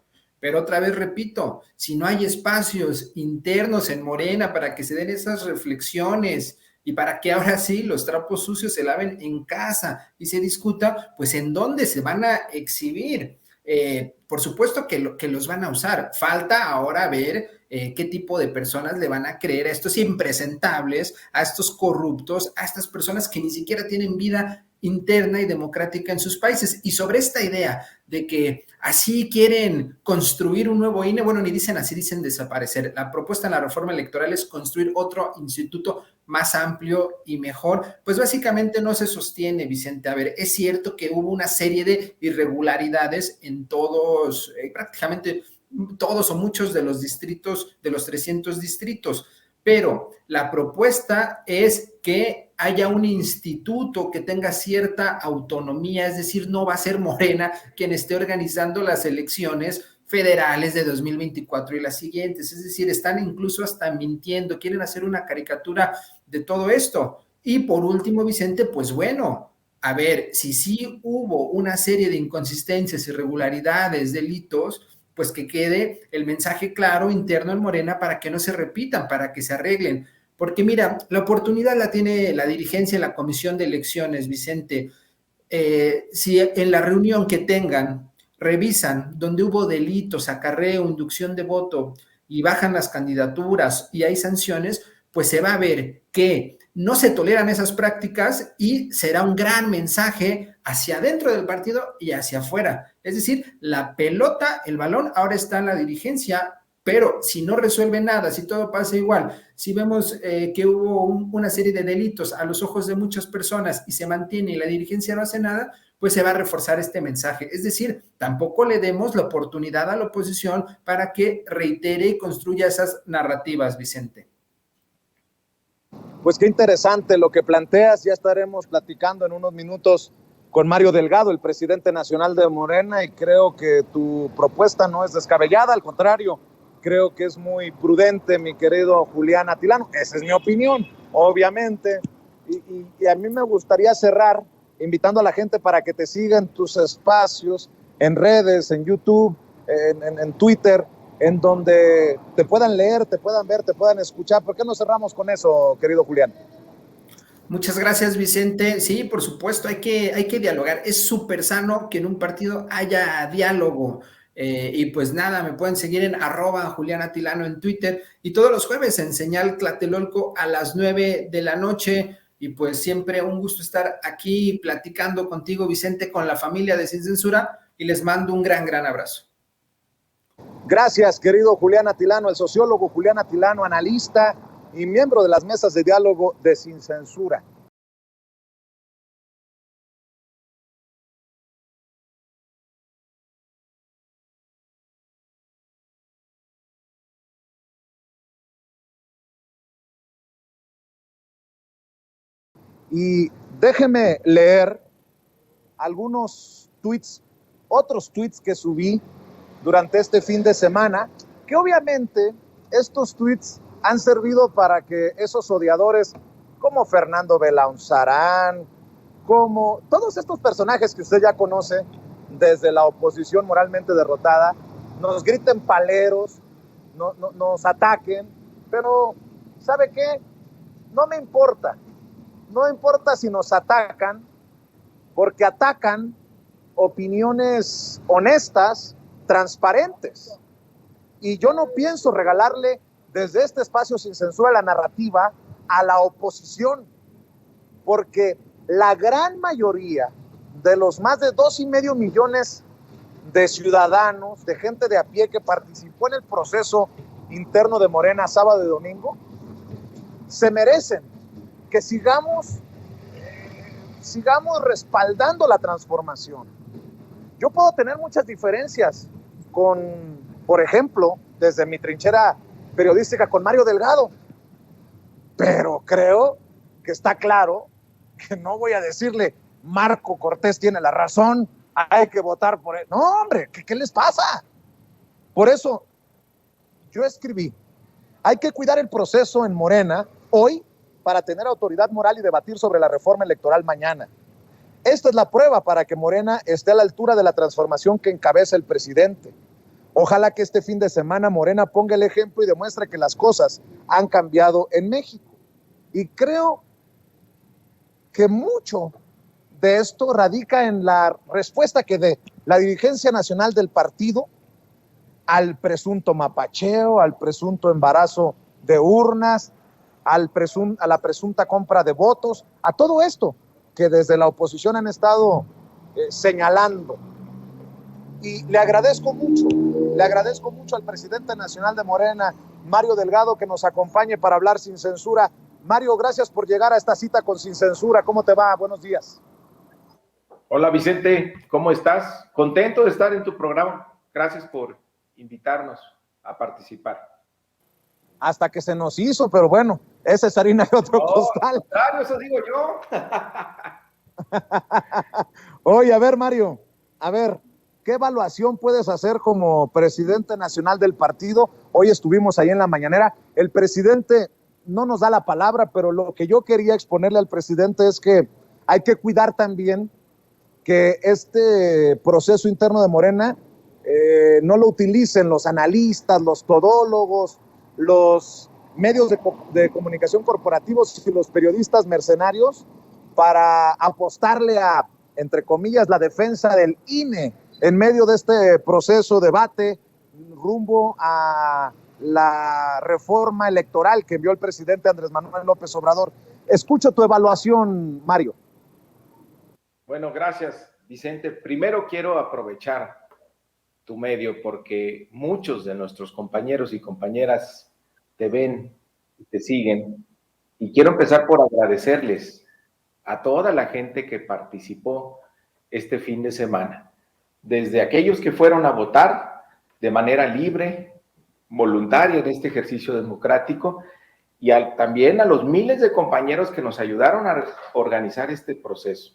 Pero otra vez repito, si no hay espacios internos en Morena para que se den esas reflexiones y para que ahora sí los trapos sucios se laven en casa y se discuta, pues en dónde se van a exhibir. Por supuesto que los van a usar. Falta ahora ver qué tipo de personas le van a creer a estos impresentables, a estos corruptos, a estas personas que ni siquiera tienen vida interna y democrática en sus países. Y sobre esta idea de que así quieren construir un nuevo INE, bueno, ni dicen así, dicen desaparecer. La propuesta en la reforma electoral es construir otro instituto más amplio y mejor. Pues básicamente no se sostiene, Vicente. A ver, es cierto que hubo una serie de irregularidades en todos, prácticamente todos o muchos de los distritos, de los 300 distritos, pero la propuesta es que haya un instituto que tenga cierta autonomía, es decir, no va a ser Morena quien esté organizando las elecciones federales de 2024 y las siguientes. Es decir, están incluso hasta mintiendo, quieren hacer una caricatura de todo esto. Y por último, Vicente, pues bueno, a ver, si sí hubo una serie de inconsistencias, irregularidades, delitos, pues que quede el mensaje claro interno en Morena para que no se repitan, para que se arreglen. Porque mira, la oportunidad la tiene la dirigencia en la Comisión de Elecciones, Vicente. Si en la reunión que tengan revisan donde hubo delitos, acarreo, inducción de voto y bajan las candidaturas y hay sanciones, pues se va a ver que no se toleran esas prácticas y será un gran mensaje hacia adentro del partido y hacia afuera. Es decir, la pelota, el balón ahora está en la dirigencia, pero si no resuelve nada, si todo pasa igual, si vemos que hubo una serie de delitos a los ojos de muchas personas y se mantiene y la dirigencia no hace nada, pues se va a reforzar este mensaje. Es decir, tampoco le demos la oportunidad a la oposición para que reitere y construya esas narrativas, Vicente. Pues qué interesante lo que planteas. Ya estaremos platicando en unos minutos con Mario Delgado, el presidente nacional de Morena, y creo que tu propuesta no es descabellada, al contrario, creo que es muy prudente, mi querido Julián Atilano. Esa es mi opinión, obviamente. Y a mí me gustaría cerrar invitando a la gente para que te sigan tus espacios en redes, en YouTube, en Twitter, en donde te puedan leer, te puedan ver, te puedan escuchar. ¿Por qué no cerramos con eso, querido Julián? Muchas gracias, Vicente. Sí, por supuesto, hay que dialogar. Es súper sano que en un partido haya diálogo. Y pues nada, me pueden seguir en @JuliánAtilano en Twitter y todos los jueves en Señal Tlatelolco a las 9 de la noche. Y pues siempre un gusto estar aquí platicando contigo, Vicente, con la familia de Sin Censura, y les mando un gran, gran abrazo. Gracias, querido Julián Atilano, el sociólogo Julián Atilano, analista y miembro de las mesas de diálogo de Sin Censura. Y déjeme leer algunos tweets, otros tweets que subí durante este fin de semana, que obviamente estos tweets han servido para que esos odiadores como Fernando Belaunzarán, como todos estos personajes que usted ya conoce desde la oposición moralmente derrotada, nos griten paleros, nos ataquen, pero ¿sabe qué? No me importa. No importa si nos atacan, porque atacan opiniones honestas, transparentes. Y yo no pienso regalarle desde este espacio Sin Censura la narrativa a la oposición, porque la gran mayoría de los más de 2.5 millones de ciudadanos, de gente de a pie que participó en el proceso interno de Morena sábado y domingo, se merecen que sigamos respaldando la transformación. Yo puedo tener muchas diferencias con, por ejemplo, desde mi trinchera periodística con Mario Delgado, pero creo que está claro que no voy a decirle Marco Cortés tiene la razón, hay que votar por él. No, hombre, ¿qué les pasa? Por eso yo escribí, hay que cuidar el proceso en Morena hoy para tener autoridad moral y debatir sobre la reforma electoral mañana. Esta es la prueba para que Morena esté a la altura de la transformación que encabeza el presidente. Ojalá que este fin de semana Morena ponga el ejemplo y demuestre que las cosas han cambiado en México. Y creo que mucho de esto radica en la respuesta que dé la dirigencia nacional del partido al presunto mapacheo, al presunto embarazo de urnas, a la presunta compra de votos, a todo esto que desde la oposición han estado señalando. Y le agradezco mucho al presidente nacional de Morena, Mario Delgado, que nos acompañe para hablar sin censura. Mario, gracias por llegar a esta cita con Sin Censura. ¿Cómo te va? Buenos días. Hola Vicente, ¿cómo estás? Contento de estar en tu programa. Gracias por invitarnos a participar. Hasta que se nos hizo, pero bueno, esa es harina de otro costal. Claro, eso digo yo. Oye, a ver, Mario, a ver, ¿qué evaluación puedes hacer como presidente nacional del partido? Hoy estuvimos ahí en la mañanera, el presidente no nos da la palabra, pero lo que yo quería exponerle al presidente es que hay que cuidar también que este proceso interno de Morena no lo utilicen los analistas, los todólogos, los medios de comunicación corporativos y los periodistas mercenarios para apostarle a, entre comillas, la defensa del INE en medio de este proceso, debate rumbo a la reforma electoral que envió el presidente Andrés Manuel López Obrador. Escucho tu evaluación, Mario. Bueno, gracias, Vicente. Primero quiero aprovechar tu medio porque muchos de nuestros compañeros y compañeras te ven y te siguen. Y quiero empezar por agradecerles a toda la gente que participó este fin de semana. Desde aquellos que fueron a votar de manera libre, voluntaria en este ejercicio democrático, y también a los miles de compañeros que nos ayudaron a organizar este proceso,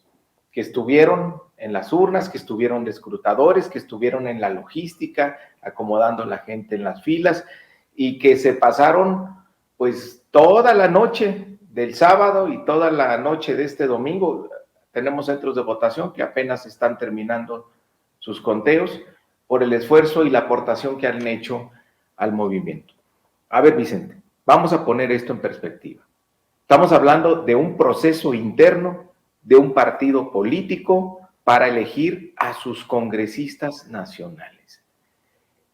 que estuvieron en las urnas, que estuvieron de escrutadores, que estuvieron en la logística, acomodando a la gente en las filas, y que se pasaron pues toda la noche del sábado y toda la noche de este domingo. Tenemos centros de votación que apenas están terminando sus conteos por el esfuerzo y la aportación que han hecho al movimiento. A ver, Vicente, vamos a poner esto en perspectiva. Estamos hablando de un proceso interno de un partido político para elegir a sus congresistas nacionales.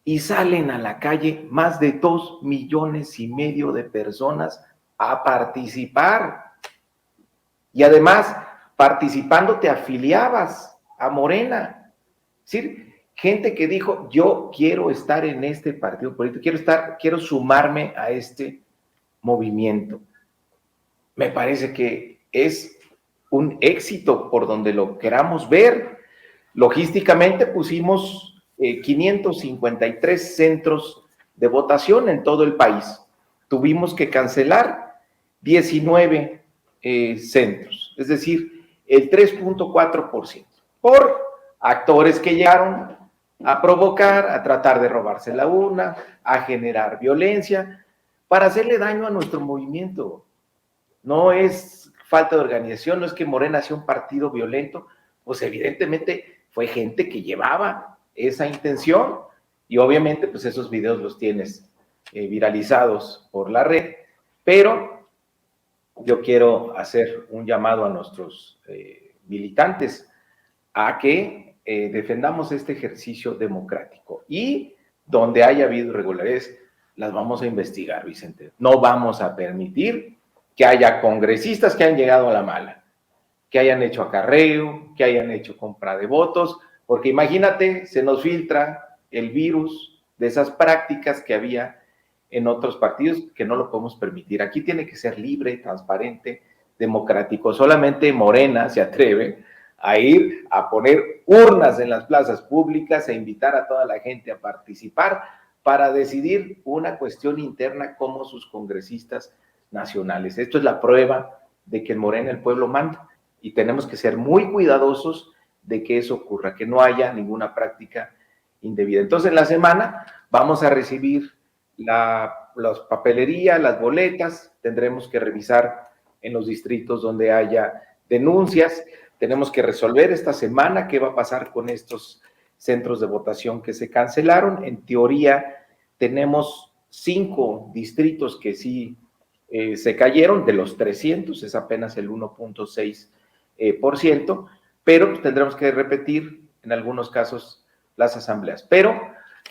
Y salen a la calle más de 2,5 millones de personas a participar. Y además, participando te afiliabas a Morena. Es decir, gente que dijo, yo quiero estar en este partido político, quiero sumarme a este movimiento. Me parece que es un éxito por donde lo queramos ver. Logísticamente pusimos 553 centros de votación en todo el país. Tuvimos que cancelar 19 centros, es decir, el 3.4%, por actores que llegaron a provocar, a tratar de robarse la urna, a generar violencia, para hacerle daño a nuestro movimiento. No es falta de organización, no es que Morena sea un partido violento, pues evidentemente fue gente que llevaba esa intención y obviamente pues esos videos los tienes viralizados por la red, pero yo quiero hacer un llamado a nuestros militantes a que defendamos este ejercicio democrático y donde haya habido irregularidades, las vamos a investigar, Vicente. No vamos a permitir que haya congresistas que han llegado a la mala, que hayan hecho acarreo, que hayan hecho compra de votos, porque imagínate, se nos filtra el virus de esas prácticas que había en otros partidos, que no lo podemos permitir. Aquí tiene que ser libre, transparente, democrático. Solamente Morena se atreve a ir a poner urnas en las plazas públicas, a invitar a toda la gente a participar para decidir una cuestión interna como sus congresistas nacionales. Esto es la prueba de que en Morena el pueblo manda y tenemos que ser muy cuidadosos de que eso ocurra, que no haya ninguna práctica indebida. Entonces, en la semana vamos a recibir las papelerías, las boletas, tendremos que revisar en los distritos donde haya denuncias, tenemos que resolver esta semana qué va a pasar con estos centros de votación que se cancelaron. En teoría, tenemos 5 distritos que sí se cayeron, de los 300, es apenas el 1.6%, pero pues, tendremos que repetir en algunos casos las asambleas. Pero,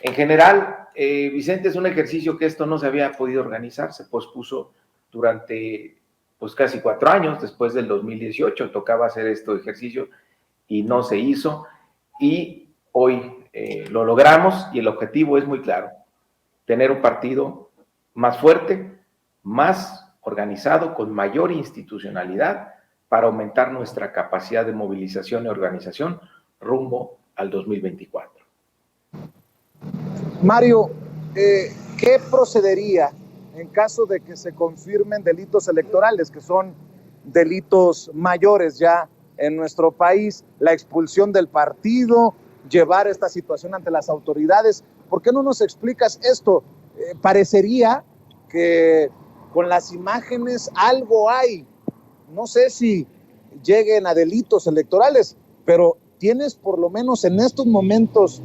en general, Vicente, es un ejercicio que esto no se había podido organizar, se pospuso durante pues casi 4 años, después del 2018 tocaba hacer este ejercicio y no se hizo, y hoy lo logramos y el objetivo es muy claro, tener un partido más fuerte, más organizado, con mayor institucionalidad, para aumentar nuestra capacidad de movilización y organización rumbo al 2024. Mario, ¿qué procedería en caso de que se confirmen delitos electorales, que son delitos mayores ya en nuestro país? La expulsión del partido, llevar esta situación ante las autoridades. ¿Por qué no nos explicas esto? Parecería que con las imágenes algo hay. No sé si lleguen a delitos electorales, pero tienes por lo menos en estos momentos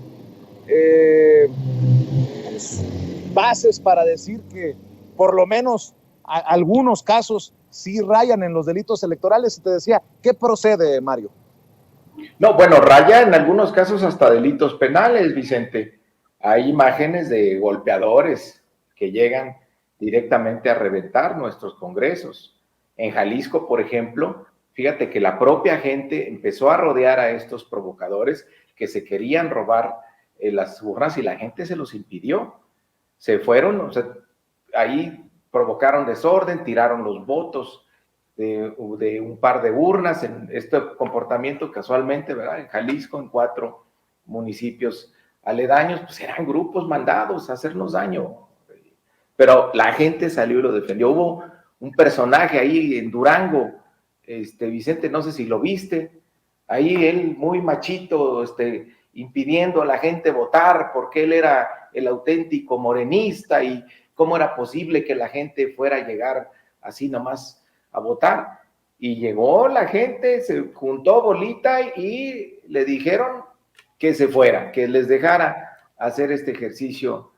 bases para decir que por lo menos algunos casos sí rayan en los delitos electorales. Y te decía, ¿qué procede, Mario? No, bueno, raya en algunos casos hasta delitos penales, Vicente. Hay imágenes de golpeadores que llegan directamente a reventar nuestros congresos. En Jalisco, por ejemplo, fíjate que la propia gente empezó a rodear a estos provocadores que se querían robar las urnas y la gente se los impidió. Se fueron, o sea, ahí provocaron desorden, tiraron los votos de un par de urnas, en este comportamiento casualmente, ¿verdad? En Jalisco, en 4 municipios aledaños, pues eran grupos mandados a hacernos daño. Pero la gente salió y lo defendió. Hubo un personaje ahí en Durango, Vicente, no sé si lo viste, ahí él muy machito, impidiendo a la gente votar porque él era el auténtico morenista y cómo era posible que la gente fuera a llegar así nomás a votar. Y llegó la gente, se juntó bolita y le dijeron que se fuera, que les dejara hacer este ejercicio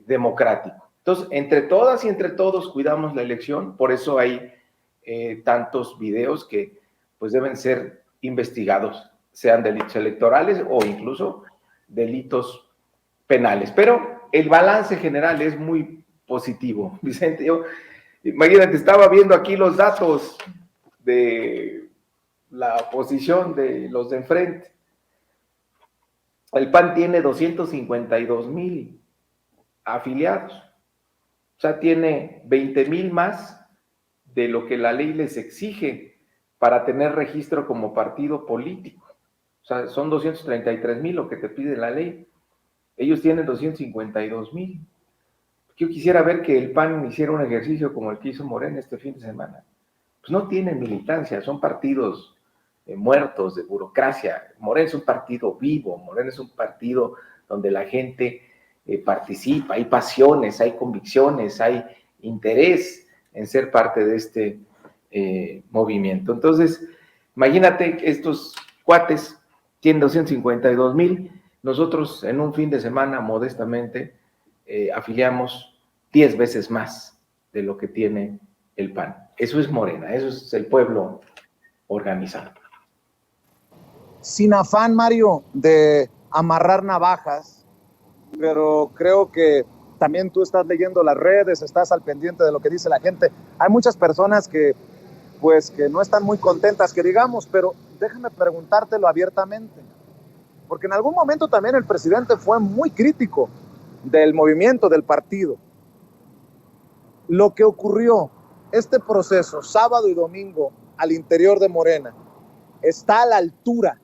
democrático. Entonces, entre todas y entre todos cuidamos la elección, por eso hay tantos videos que pues deben ser investigados, sean delitos electorales o incluso delitos penales. Pero el balance general es muy positivo, Vicente. Imagínate, estaba viendo aquí los datos de la posición de los de enfrente. El PAN tiene 252,000 afiliados. O sea, tiene 20,000 más de lo que la ley les exige para tener registro como partido político. O sea, son 233,000 lo que te pide la ley. Ellos tienen 252,000. Yo quisiera ver que el PAN hiciera un ejercicio como el que hizo Morena este fin de semana. Pues no tienen militancia, son partidos muertos de burocracia. Morena es un partido vivo, Morena es un partido donde la gente participa, hay pasiones, hay convicciones, hay interés en ser parte de este movimiento. Entonces, imagínate que estos cuates tienen 252,000, nosotros en un fin de semana modestamente afiliamos 10 veces más de lo que tiene el PAN. Eso es Morena, eso es el pueblo organizado. Sin afán, Mario, de amarrar navajas, pero creo que también tú estás leyendo las redes, estás al pendiente de lo que dice la gente. Hay muchas personas que no están muy contentas, que digamos, pero déjame preguntártelo abiertamente, porque en algún momento también el presidente fue muy crítico del movimiento, del partido. Lo que ocurrió, este proceso, sábado y domingo, al interior de Morena, ¿está a la altura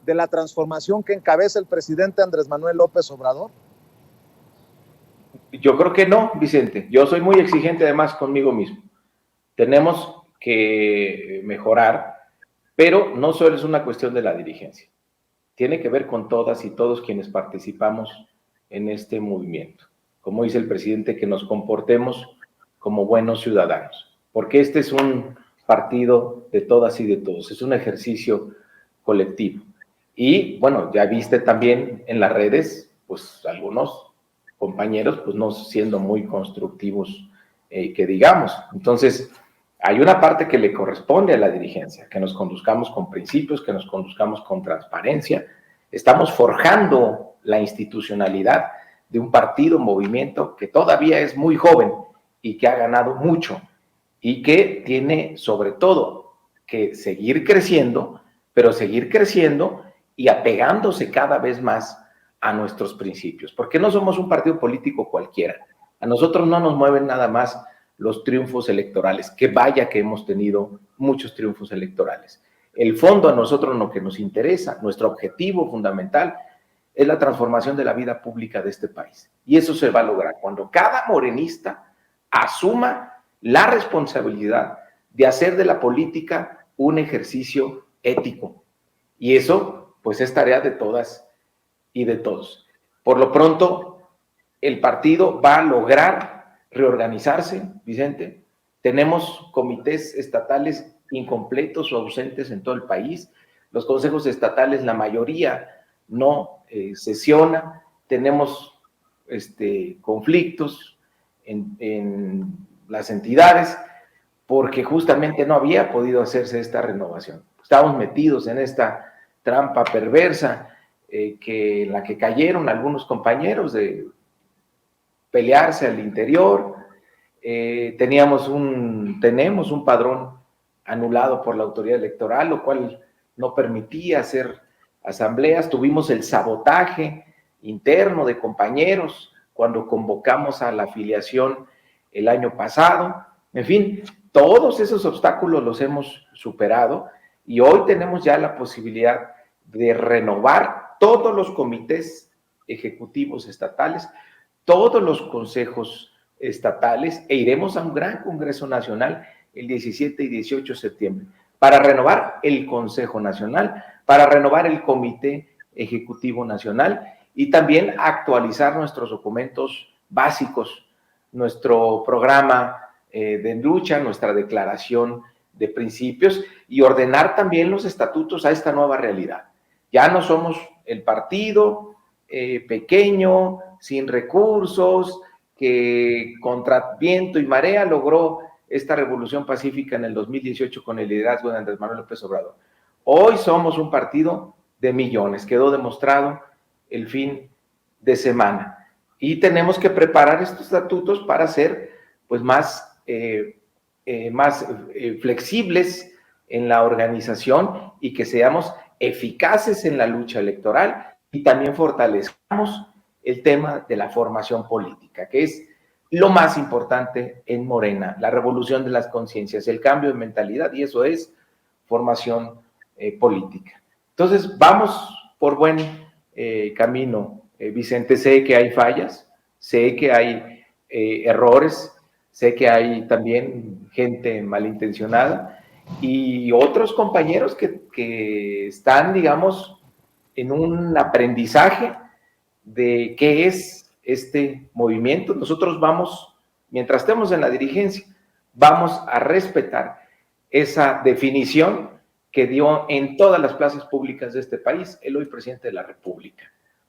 de la transformación que encabeza el presidente Andrés Manuel López Obrador? Yo creo que no, Vicente. Yo soy muy exigente además conmigo mismo. Tenemos que mejorar, pero no solo es una cuestión de la dirigencia. Tiene que ver con todas y todos quienes participamos en este movimiento. Como dice el presidente, que nos comportemos como buenos ciudadanos, porque este es un partido de todas y de todos, es un ejercicio colectivo. Y bueno, ya viste también en las redes, pues algunos compañeros, pues no siendo muy constructivos, que digamos. Entonces, hay una parte que le corresponde a la dirigencia, que nos conduzcamos con principios, que nos conduzcamos con transparencia. Estamos forjando la institucionalidad de un partido, un movimiento que todavía es muy joven y que ha ganado mucho y que tiene sobre todo que seguir creciendo, pero seguir creciendo y apegándose cada vez más a nuestros principios, porque no somos un partido político cualquiera. A nosotros no nos mueven nada más los triunfos electorales, que vaya que hemos tenido muchos triunfos electorales. El fondo a nosotros lo que nos interesa, nuestro objetivo fundamental es la transformación de la vida pública de este país. Y eso se va a lograr cuando cada morenista asuma la responsabilidad de hacer de la política un ejercicio ético. Y eso pues es tarea de todas y de todos. Por lo pronto, el partido va a lograr reorganizarse, Vicente. Tenemos comités estatales incompletos o ausentes en todo el país. Los consejos estatales, la mayoría no sesiona. Tenemos conflictos en las entidades porque justamente no había podido hacerse esta renovación. Estábamos metidos en esta trampa perversa en la que cayeron algunos compañeros de pelearse al interior. Tenemos un padrón anulado por la autoridad electoral, lo cual no permitía hacer asambleas. Tuvimos el sabotaje interno de compañeros cuando convocamos a la afiliación el año pasado. En fin, todos esos obstáculos los hemos superado y hoy tenemos ya la posibilidad de renovar todos los comités ejecutivos estatales, todos los consejos estatales, e iremos a un gran Congreso Nacional el 17 y 18 de septiembre para renovar el Consejo Nacional, para renovar el Comité Ejecutivo Nacional y también actualizar nuestros documentos básicos, nuestro programa de lucha, nuestra declaración de principios y ordenar también los estatutos a esta nueva realidad. Ya no somos el partido pequeño, sin recursos, que contra viento y marea logró esta revolución pacífica en el 2018 con el liderazgo de Andrés Manuel López Obrador. Hoy somos un partido de millones, quedó demostrado el fin de semana. Y tenemos que preparar estos estatutos para ser pues, más flexibles en la organización y que seamos eficaces en la lucha electoral y también fortalezcamos el tema de la formación política, que es lo más importante en Morena, la revolución de las conciencias, el cambio de mentalidad, y eso es formación política. Entonces, vamos por buen camino, Vicente. Sé que hay fallas, sé que hay errores, sé que hay también gente malintencionada y otros compañeros que están, digamos, en un aprendizaje de qué es este movimiento. Nosotros vamos, mientras estemos en la dirigencia, vamos a respetar esa definición que dio en todas las plazas públicas de este país el hoy presidente de la República.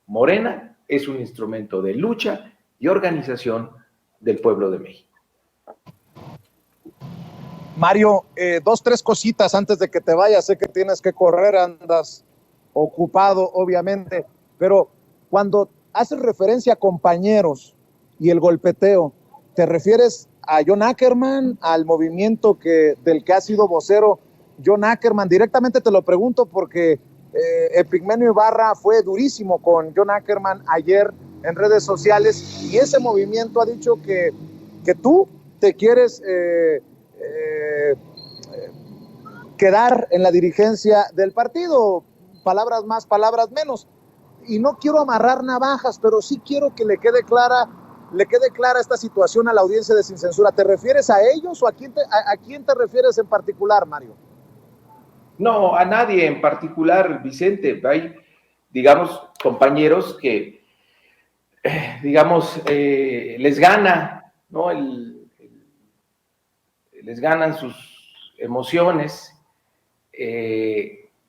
Morena es un instrumento de lucha y organización del pueblo de México. Mario, 2, 3 cositas antes de que te vayas. Sé que tienes que correr, andas ocupado, obviamente, pero cuando haces referencia a compañeros y el golpeteo, ¿te refieres a John Ackerman, al movimiento del que ha sido vocero John Ackerman? Directamente te lo pregunto porque Epigmenio Ibarra fue durísimo con John Ackerman ayer en redes sociales y ese movimiento ha dicho que tú te quieres quedar en la dirigencia del partido. Palabras más, palabras menos. Y no quiero amarrar navajas, pero sí quiero que le quede clara esta situación a la audiencia de Sin Censura. ¿Te refieres a ellos o a quién te refieres en particular, Mario? No, a nadie en particular, Vicente. Hay, digamos, compañeros que, digamos, les gana, ¿no? Les ganan sus emociones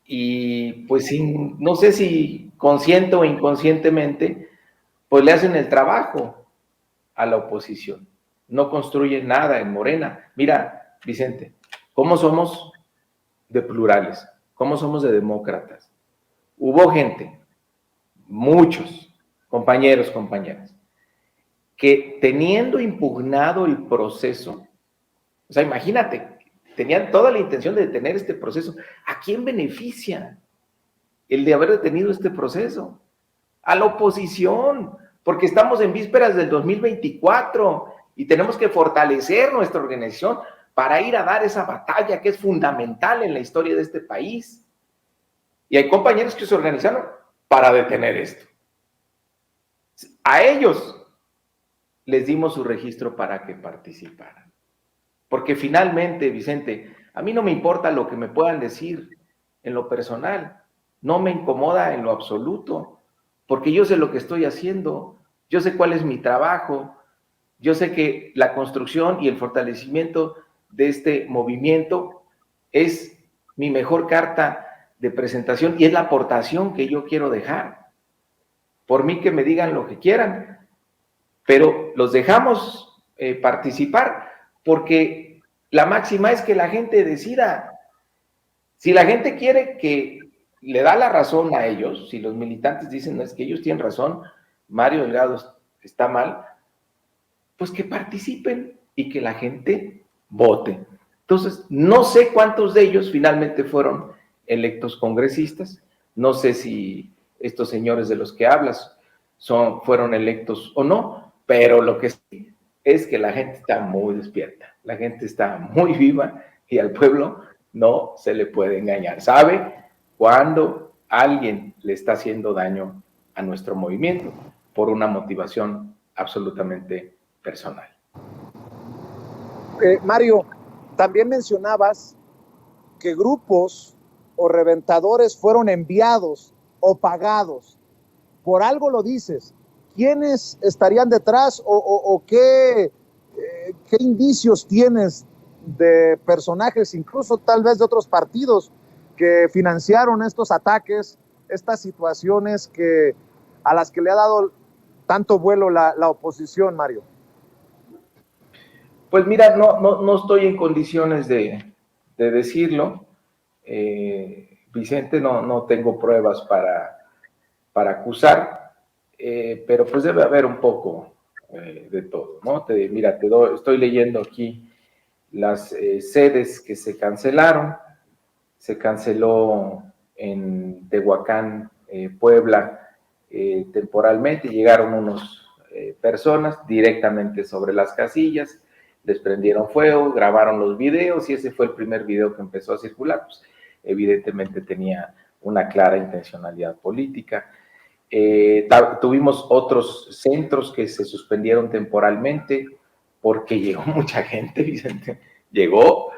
y pues no sé si consciente o inconscientemente, pues le hacen el trabajo a la oposición. No construyen nada en Morena. Mira, Vicente, ¿cómo somos de plurales? ¿Cómo somos de demócratas? Hubo gente, muchos compañeros, compañeras, que teniendo impugnado el proceso, o sea, imagínate, tenían toda la intención de detener este proceso. ¿A quién beneficia el de haber detenido este proceso? A la oposición, porque estamos en vísperas del 2024 y tenemos que fortalecer nuestra organización para ir a dar esa batalla que es fundamental en la historia de este país. Y hay compañeros que se organizaron para detener esto. A ellos les dimos su registro para que participaran. Porque finalmente, Vicente, a mí no me importa lo que me puedan decir en lo personal. no me incomoda en lo absoluto, porque yo sé lo que estoy haciendo, yo sé cuál es mi trabajo, yo sé que la construcción y el fortalecimiento de este movimiento es mi mejor carta de presentación y es la aportación que yo quiero dejar. Por mí que me digan lo que quieran, pero los dejamos participar porque la máxima es que la gente decida. Si la gente quiere que le da la razón a ellos, si los militantes dicen no, es que ellos tienen razón, Mario Delgado está mal, pues que participen y que la gente vote. Entonces, no sé cuántos de ellos finalmente fueron electos congresistas, no sé si estos señores de los que hablas fueron electos o no, pero lo que sí es que la gente está muy despierta, la gente está muy viva y al pueblo no se le puede engañar. Sabe cuando alguien le está haciendo daño a nuestro movimiento por una motivación absolutamente personal. Mario, también mencionabas que grupos o reventadores fueron enviados o pagados. Por algo lo dices. ¿Quiénes estarían detrás o qué indicios tienes de personajes, incluso tal vez de otros partidos, que financiaron estos ataques, estas situaciones a las que le ha dado tanto vuelo la oposición, Mario? Pues mira, no estoy en condiciones de decirlo. Vicente, no tengo pruebas para acusar, pero pues debe haber un poco de todo, ¿no? Estoy leyendo aquí las sedes que se cancelaron. Se canceló en Tehuacán, Puebla, temporalmente. Llegaron unos personas directamente sobre las casillas, les prendieron fuego, grabaron los videos y ese fue el primer video que empezó a circular. Pues, evidentemente tenía una clara intencionalidad política. Tuvimos otros centros que se suspendieron temporalmente porque llegó mucha gente, Vicente, llegó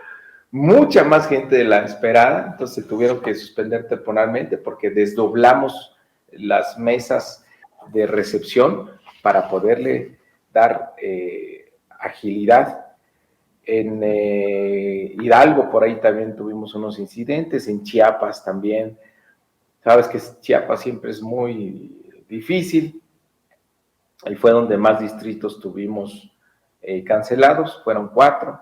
mucha más gente de la esperada, entonces tuvieron que suspender temporalmente porque desdoblamos las mesas de recepción para poderle dar agilidad. En Hidalgo por ahí también tuvimos unos incidentes, en Chiapas también. Sabes que Chiapas siempre es muy difícil. Ahí fue donde más distritos tuvimos cancelados, fueron 4.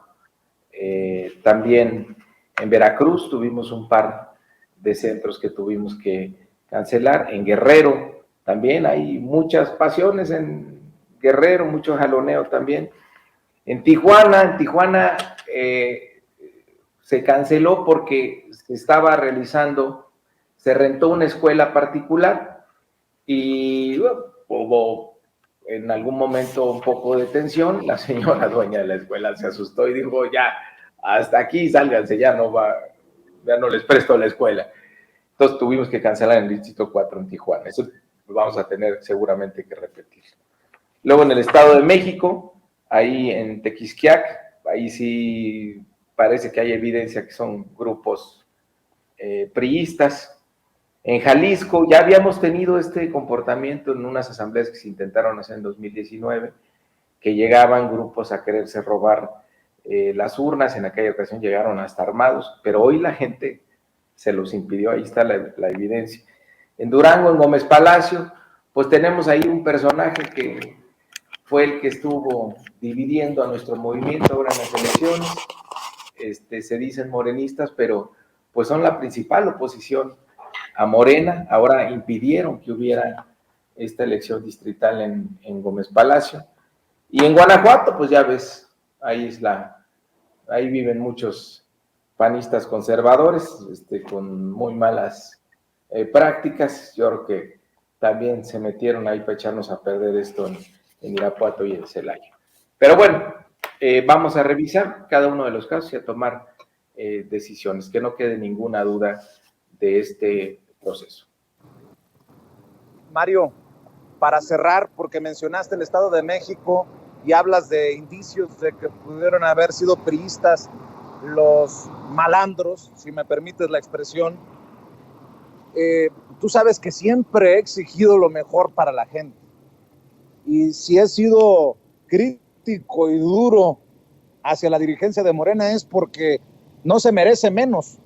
También en Veracruz tuvimos un par de centros que tuvimos que cancelar. En Guerrero también hay muchas pasiones en Guerrero, mucho jaloneo también. En Tijuana se canceló porque se rentó una escuela particular y hubo en algún momento un poco de tensión. La señora dueña de la escuela se asustó y dijo, ya, hasta aquí, sálganse, ya no les presto la escuela. Entonces tuvimos que cancelar en el Distrito 4 en Tijuana. Eso vamos a tener seguramente que repetir. Luego en el Estado de México, ahí en Tequisquiac, ahí sí parece que hay evidencia que son grupos priistas. En Jalisco ya habíamos tenido este comportamiento en unas asambleas que se intentaron hacer en 2019, que llegaban grupos a quererse robar las urnas. En aquella ocasión llegaron hasta armados, pero hoy la gente se los impidió, ahí está la evidencia. En Durango, en Gómez Palacio, pues tenemos ahí un personaje que fue el que estuvo dividiendo a nuestro movimiento ahora en las elecciones. Se dicen morenistas, pero pues son la principal oposición a Morena. Ahora impidieron que hubiera esta elección distrital en Gómez Palacio. Y en Guanajuato, pues ya ves, ahí viven muchos panistas conservadores, con muy malas prácticas. Yo creo que también se metieron ahí para echarnos a perder esto en Irapuato y en Celaya. Pero bueno, vamos a revisar cada uno de los casos y a tomar decisiones, que no quede ninguna duda de este proceso. Mario, para cerrar, porque mencionaste el Estado de México y hablas de indicios de que pudieron haber sido priistas los malandros, si me permites la expresión, tú sabes que siempre he exigido lo mejor para la gente. Y si he sido crítico y duro hacia la dirigencia de Morena es porque no se merece menos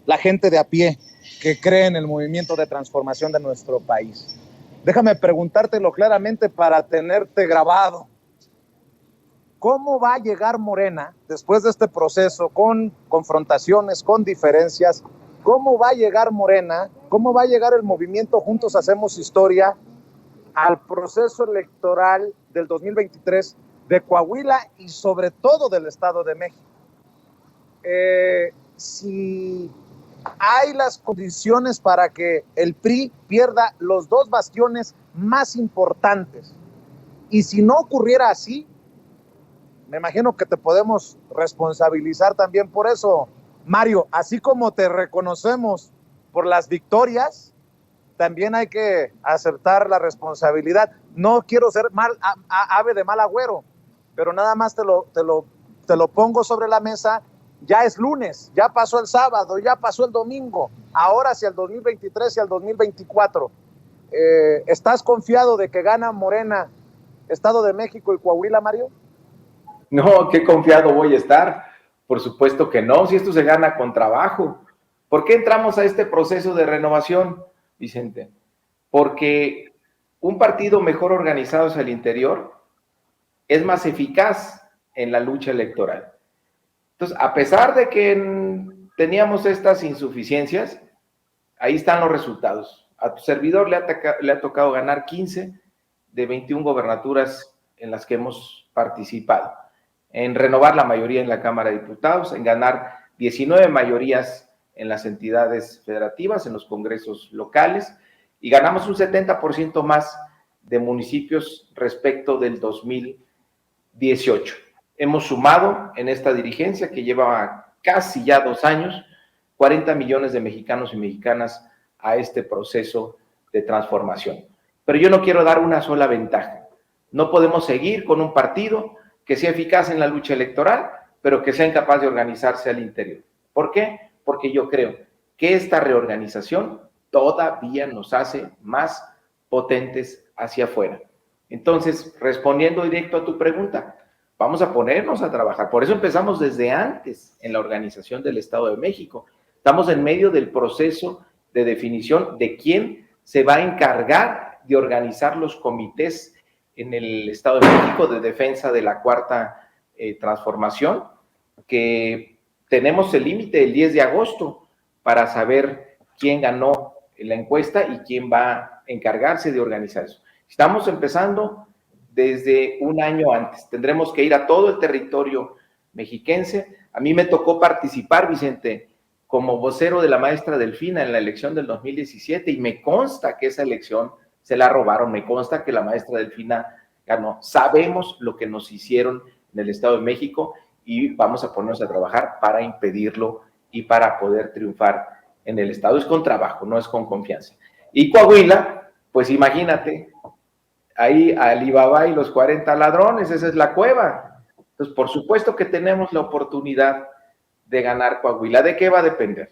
la gente de a pie que cree en el movimiento de transformación de nuestro país. Déjame preguntártelo claramente para tenerte grabado. ¿Cómo va a llegar Morena después de este proceso con confrontaciones, con diferencias? ¿Cómo va a llegar Morena? ¿Cómo va a llegar el movimiento Juntos Hacemos Historia al proceso electoral del 2023 de Coahuila y sobre todo del Estado de México? Si hay las condiciones para que el PRI pierda los dos bastiones más importantes, y si no ocurriera así, me imagino que te podemos responsabilizar también por eso, Mario. Así como te reconocemos por las victorias, también hay que aceptar la responsabilidad. No quiero ser ave de mal agüero, pero nada más te lo pongo sobre la mesa. Ya es lunes, ya pasó el sábado, ya pasó el domingo, ahora hacia el 2023 y al 2024. ¿Estás confiado de que gana Morena, Estado de México y Coahuila, Mario? No, qué confiado voy a estar. Por supuesto que no, si esto se gana con trabajo. ¿Por qué entramos a este proceso de renovación, Vicente? Porque un partido mejor organizado hacia el interior es más eficaz en la lucha electoral. Entonces, a pesar de que teníamos estas insuficiencias, ahí están los resultados. A tu servidor le ha tocado ganar 15 de 21 gobernaturas en las que hemos participado, en renovar la mayoría en la Cámara de Diputados, en ganar 19 mayorías en las entidades federativas, en los congresos locales, y ganamos un 70% más de municipios respecto del 2018. Hemos sumado en esta dirigencia, que lleva casi ya 2 años, 40 millones de mexicanos y mexicanas a este proceso de transformación. Pero yo no quiero dar una sola ventaja. No podemos seguir con un partido que sea eficaz en la lucha electoral, pero que sea incapaz de organizarse al interior. ¿Por qué? Porque yo creo que esta reorganización todavía nos hace más potentes hacia afuera. Entonces, respondiendo directo a tu pregunta, vamos a ponernos a trabajar. Por eso empezamos desde antes en la organización del Estado de México. Estamos en medio del proceso de definición de quién se va a encargar de organizar los comités en el Estado de México de defensa de la cuarta transformación, que tenemos el límite del 10 de agosto para saber quién ganó la encuesta y quién va a encargarse de organizar eso. Estamos empezando desde un año antes. Tendremos que ir a todo el territorio mexiquense. A mí me tocó participar, Vicente, como vocero de la maestra Delfina en la elección del 2017, y me consta que esa elección se la robaron, me consta que la maestra Delfina ganó. Sabemos lo que nos hicieron en el Estado de México y vamos a ponernos a trabajar para impedirlo y para poder triunfar en el Estado. Es con trabajo, no es con confianza. Y Coahuila, pues imagínate, ahí Alibaba y los 40 ladrones, esa es la cueva. Entonces, por supuesto que tenemos la oportunidad de ganar Coahuila. ¿De qué va a depender?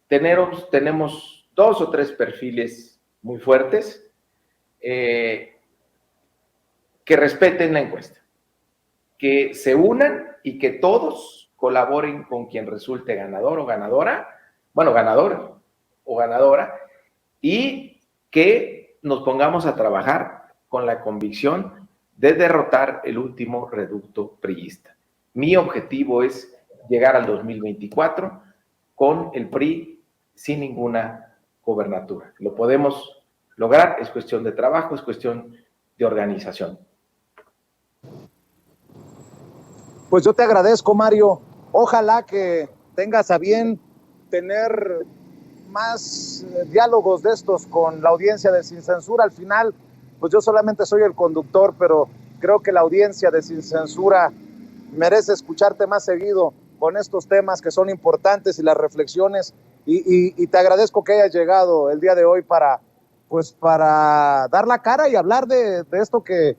Tenemos 2 o 3 perfiles muy fuertes que respeten la encuesta, que se unan y que todos colaboren con quien resulte ganador o ganadora, bueno, ganador o ganadora, y que nos pongamos a trabajar con la convicción de derrotar el último reducto priista. Mi objetivo es llegar al 2024 con el PRI sin ninguna gobernatura. Lo podemos lograr, es cuestión de trabajo, es cuestión de organización. Pues yo te agradezco, Mario. Ojalá que tengas a bien tener más diálogos de estos con la audiencia de Sin Censura. Al final, pues yo solamente soy el conductor, pero creo que la audiencia de Sin Censura merece escucharte más seguido con estos temas que son importantes y las reflexiones. Y te agradezco que hayas llegado el día de hoy para dar la cara y hablar de esto que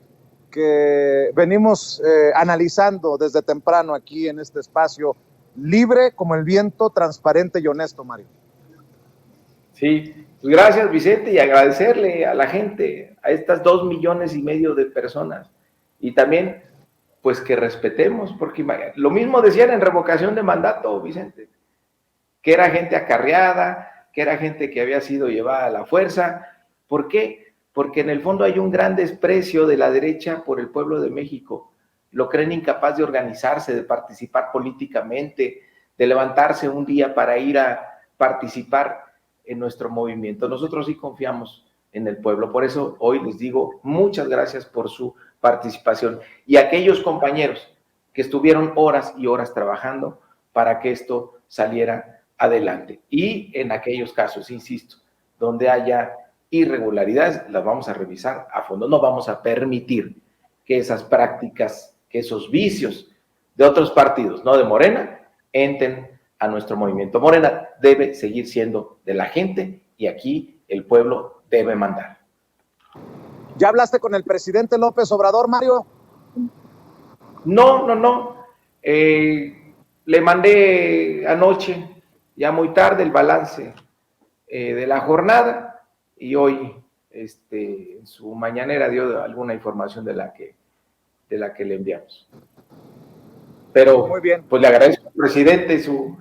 venimos analizando desde temprano aquí en este espacio libre como el viento, transparente y honesto, Mario. Sí, pues gracias Vicente, y agradecerle a la gente, a estas 2,5 millones de personas, y también pues que respetemos, porque lo mismo decían en revocación de mandato, Vicente, que era gente acarreada, que era gente que había sido llevada a la fuerza. ¿Por qué? Porque en el fondo hay un gran desprecio de la derecha por el pueblo de México. Lo creen incapaz de organizarse, de participar políticamente, de levantarse un día para ir a participar en nuestro movimiento. Nosotros sí confiamos en el pueblo. Por eso hoy les digo muchas gracias por su participación. Y aquellos compañeros que estuvieron horas y horas trabajando para que esto saliera adelante. Y en aquellos casos, insisto, donde haya irregularidades, las vamos a revisar a fondo. No vamos a permitir que esas prácticas, que esos vicios de otros partidos, no de Morena, entren a nuestro movimiento. Morena debe seguir siendo de la gente y aquí el pueblo debe mandar. ¿Ya hablaste con el presidente López Obrador, Mario? No. Le mandé anoche, ya muy tarde, el balance de la jornada, y hoy en su mañanera dio alguna información de la que le enviamos. Pero muy bien, pues le agradezco al presidente su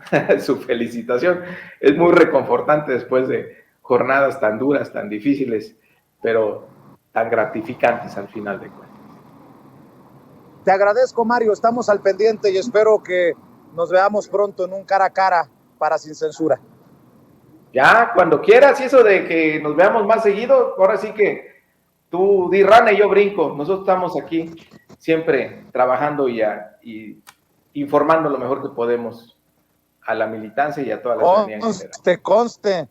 felicitación. Es muy reconfortante después de jornadas tan duras, tan difíciles, pero tan gratificantes al final de cuentas. Te agradezco, Mario, estamos al pendiente y espero que nos veamos pronto en un cara a cara para Sin Censura. Ya, cuando quieras, y eso de que nos veamos más seguido, ahora sí que tú di rana y yo brinco. Nosotros estamos aquí siempre trabajando y informando lo mejor que podemos a la militancia y a toda la ciudadanía en general. Conste.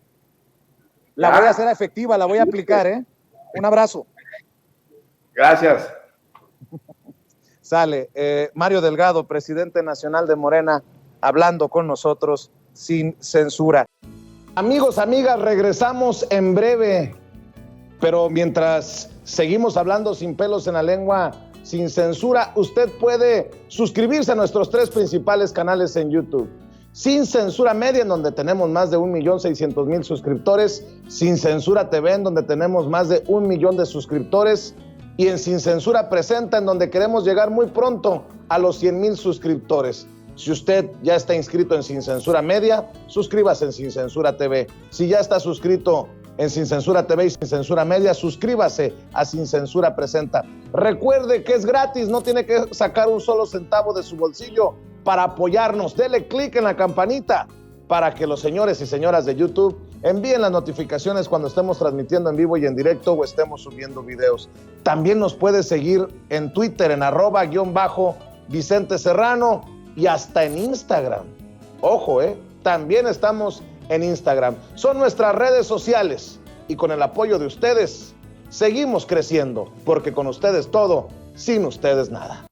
La voy a hacer efectiva, la voy a aplicar, ¿eh? Un abrazo. Gracias. Sale. Mario Delgado, presidente nacional de Morena, hablando con nosotros sin censura. Amigos, amigas, regresamos en breve, pero mientras seguimos hablando sin pelos en la lengua, sin censura, usted puede suscribirse a nuestros 3 principales canales en YouTube. Sin Censura Media, en donde tenemos más de 1,600,000 suscriptores, Sin Censura TV, en donde tenemos más de 1 millón de suscriptores, y en Sin Censura Presenta, en donde queremos llegar muy pronto a los 100,000 suscriptores. Si usted ya está inscrito en Sin Censura Media, suscríbase en Sin Censura TV. Si ya está suscrito en Sin Censura TV y Sin Censura Media, suscríbase a Sin Censura Presenta. Recuerde que es gratis, no tiene que sacar un solo centavo de su bolsillo para apoyarnos. Dele clic en la campanita para que los señores y señoras de YouTube envíen las notificaciones cuando estemos transmitiendo en vivo y en directo o estemos subiendo videos. También nos puede seguir en Twitter en @Vicente Serrano y hasta en Instagram. Ojo, también estamos en Instagram. Son nuestras redes sociales y con el apoyo de ustedes seguimos creciendo, porque con ustedes todo, sin ustedes nada.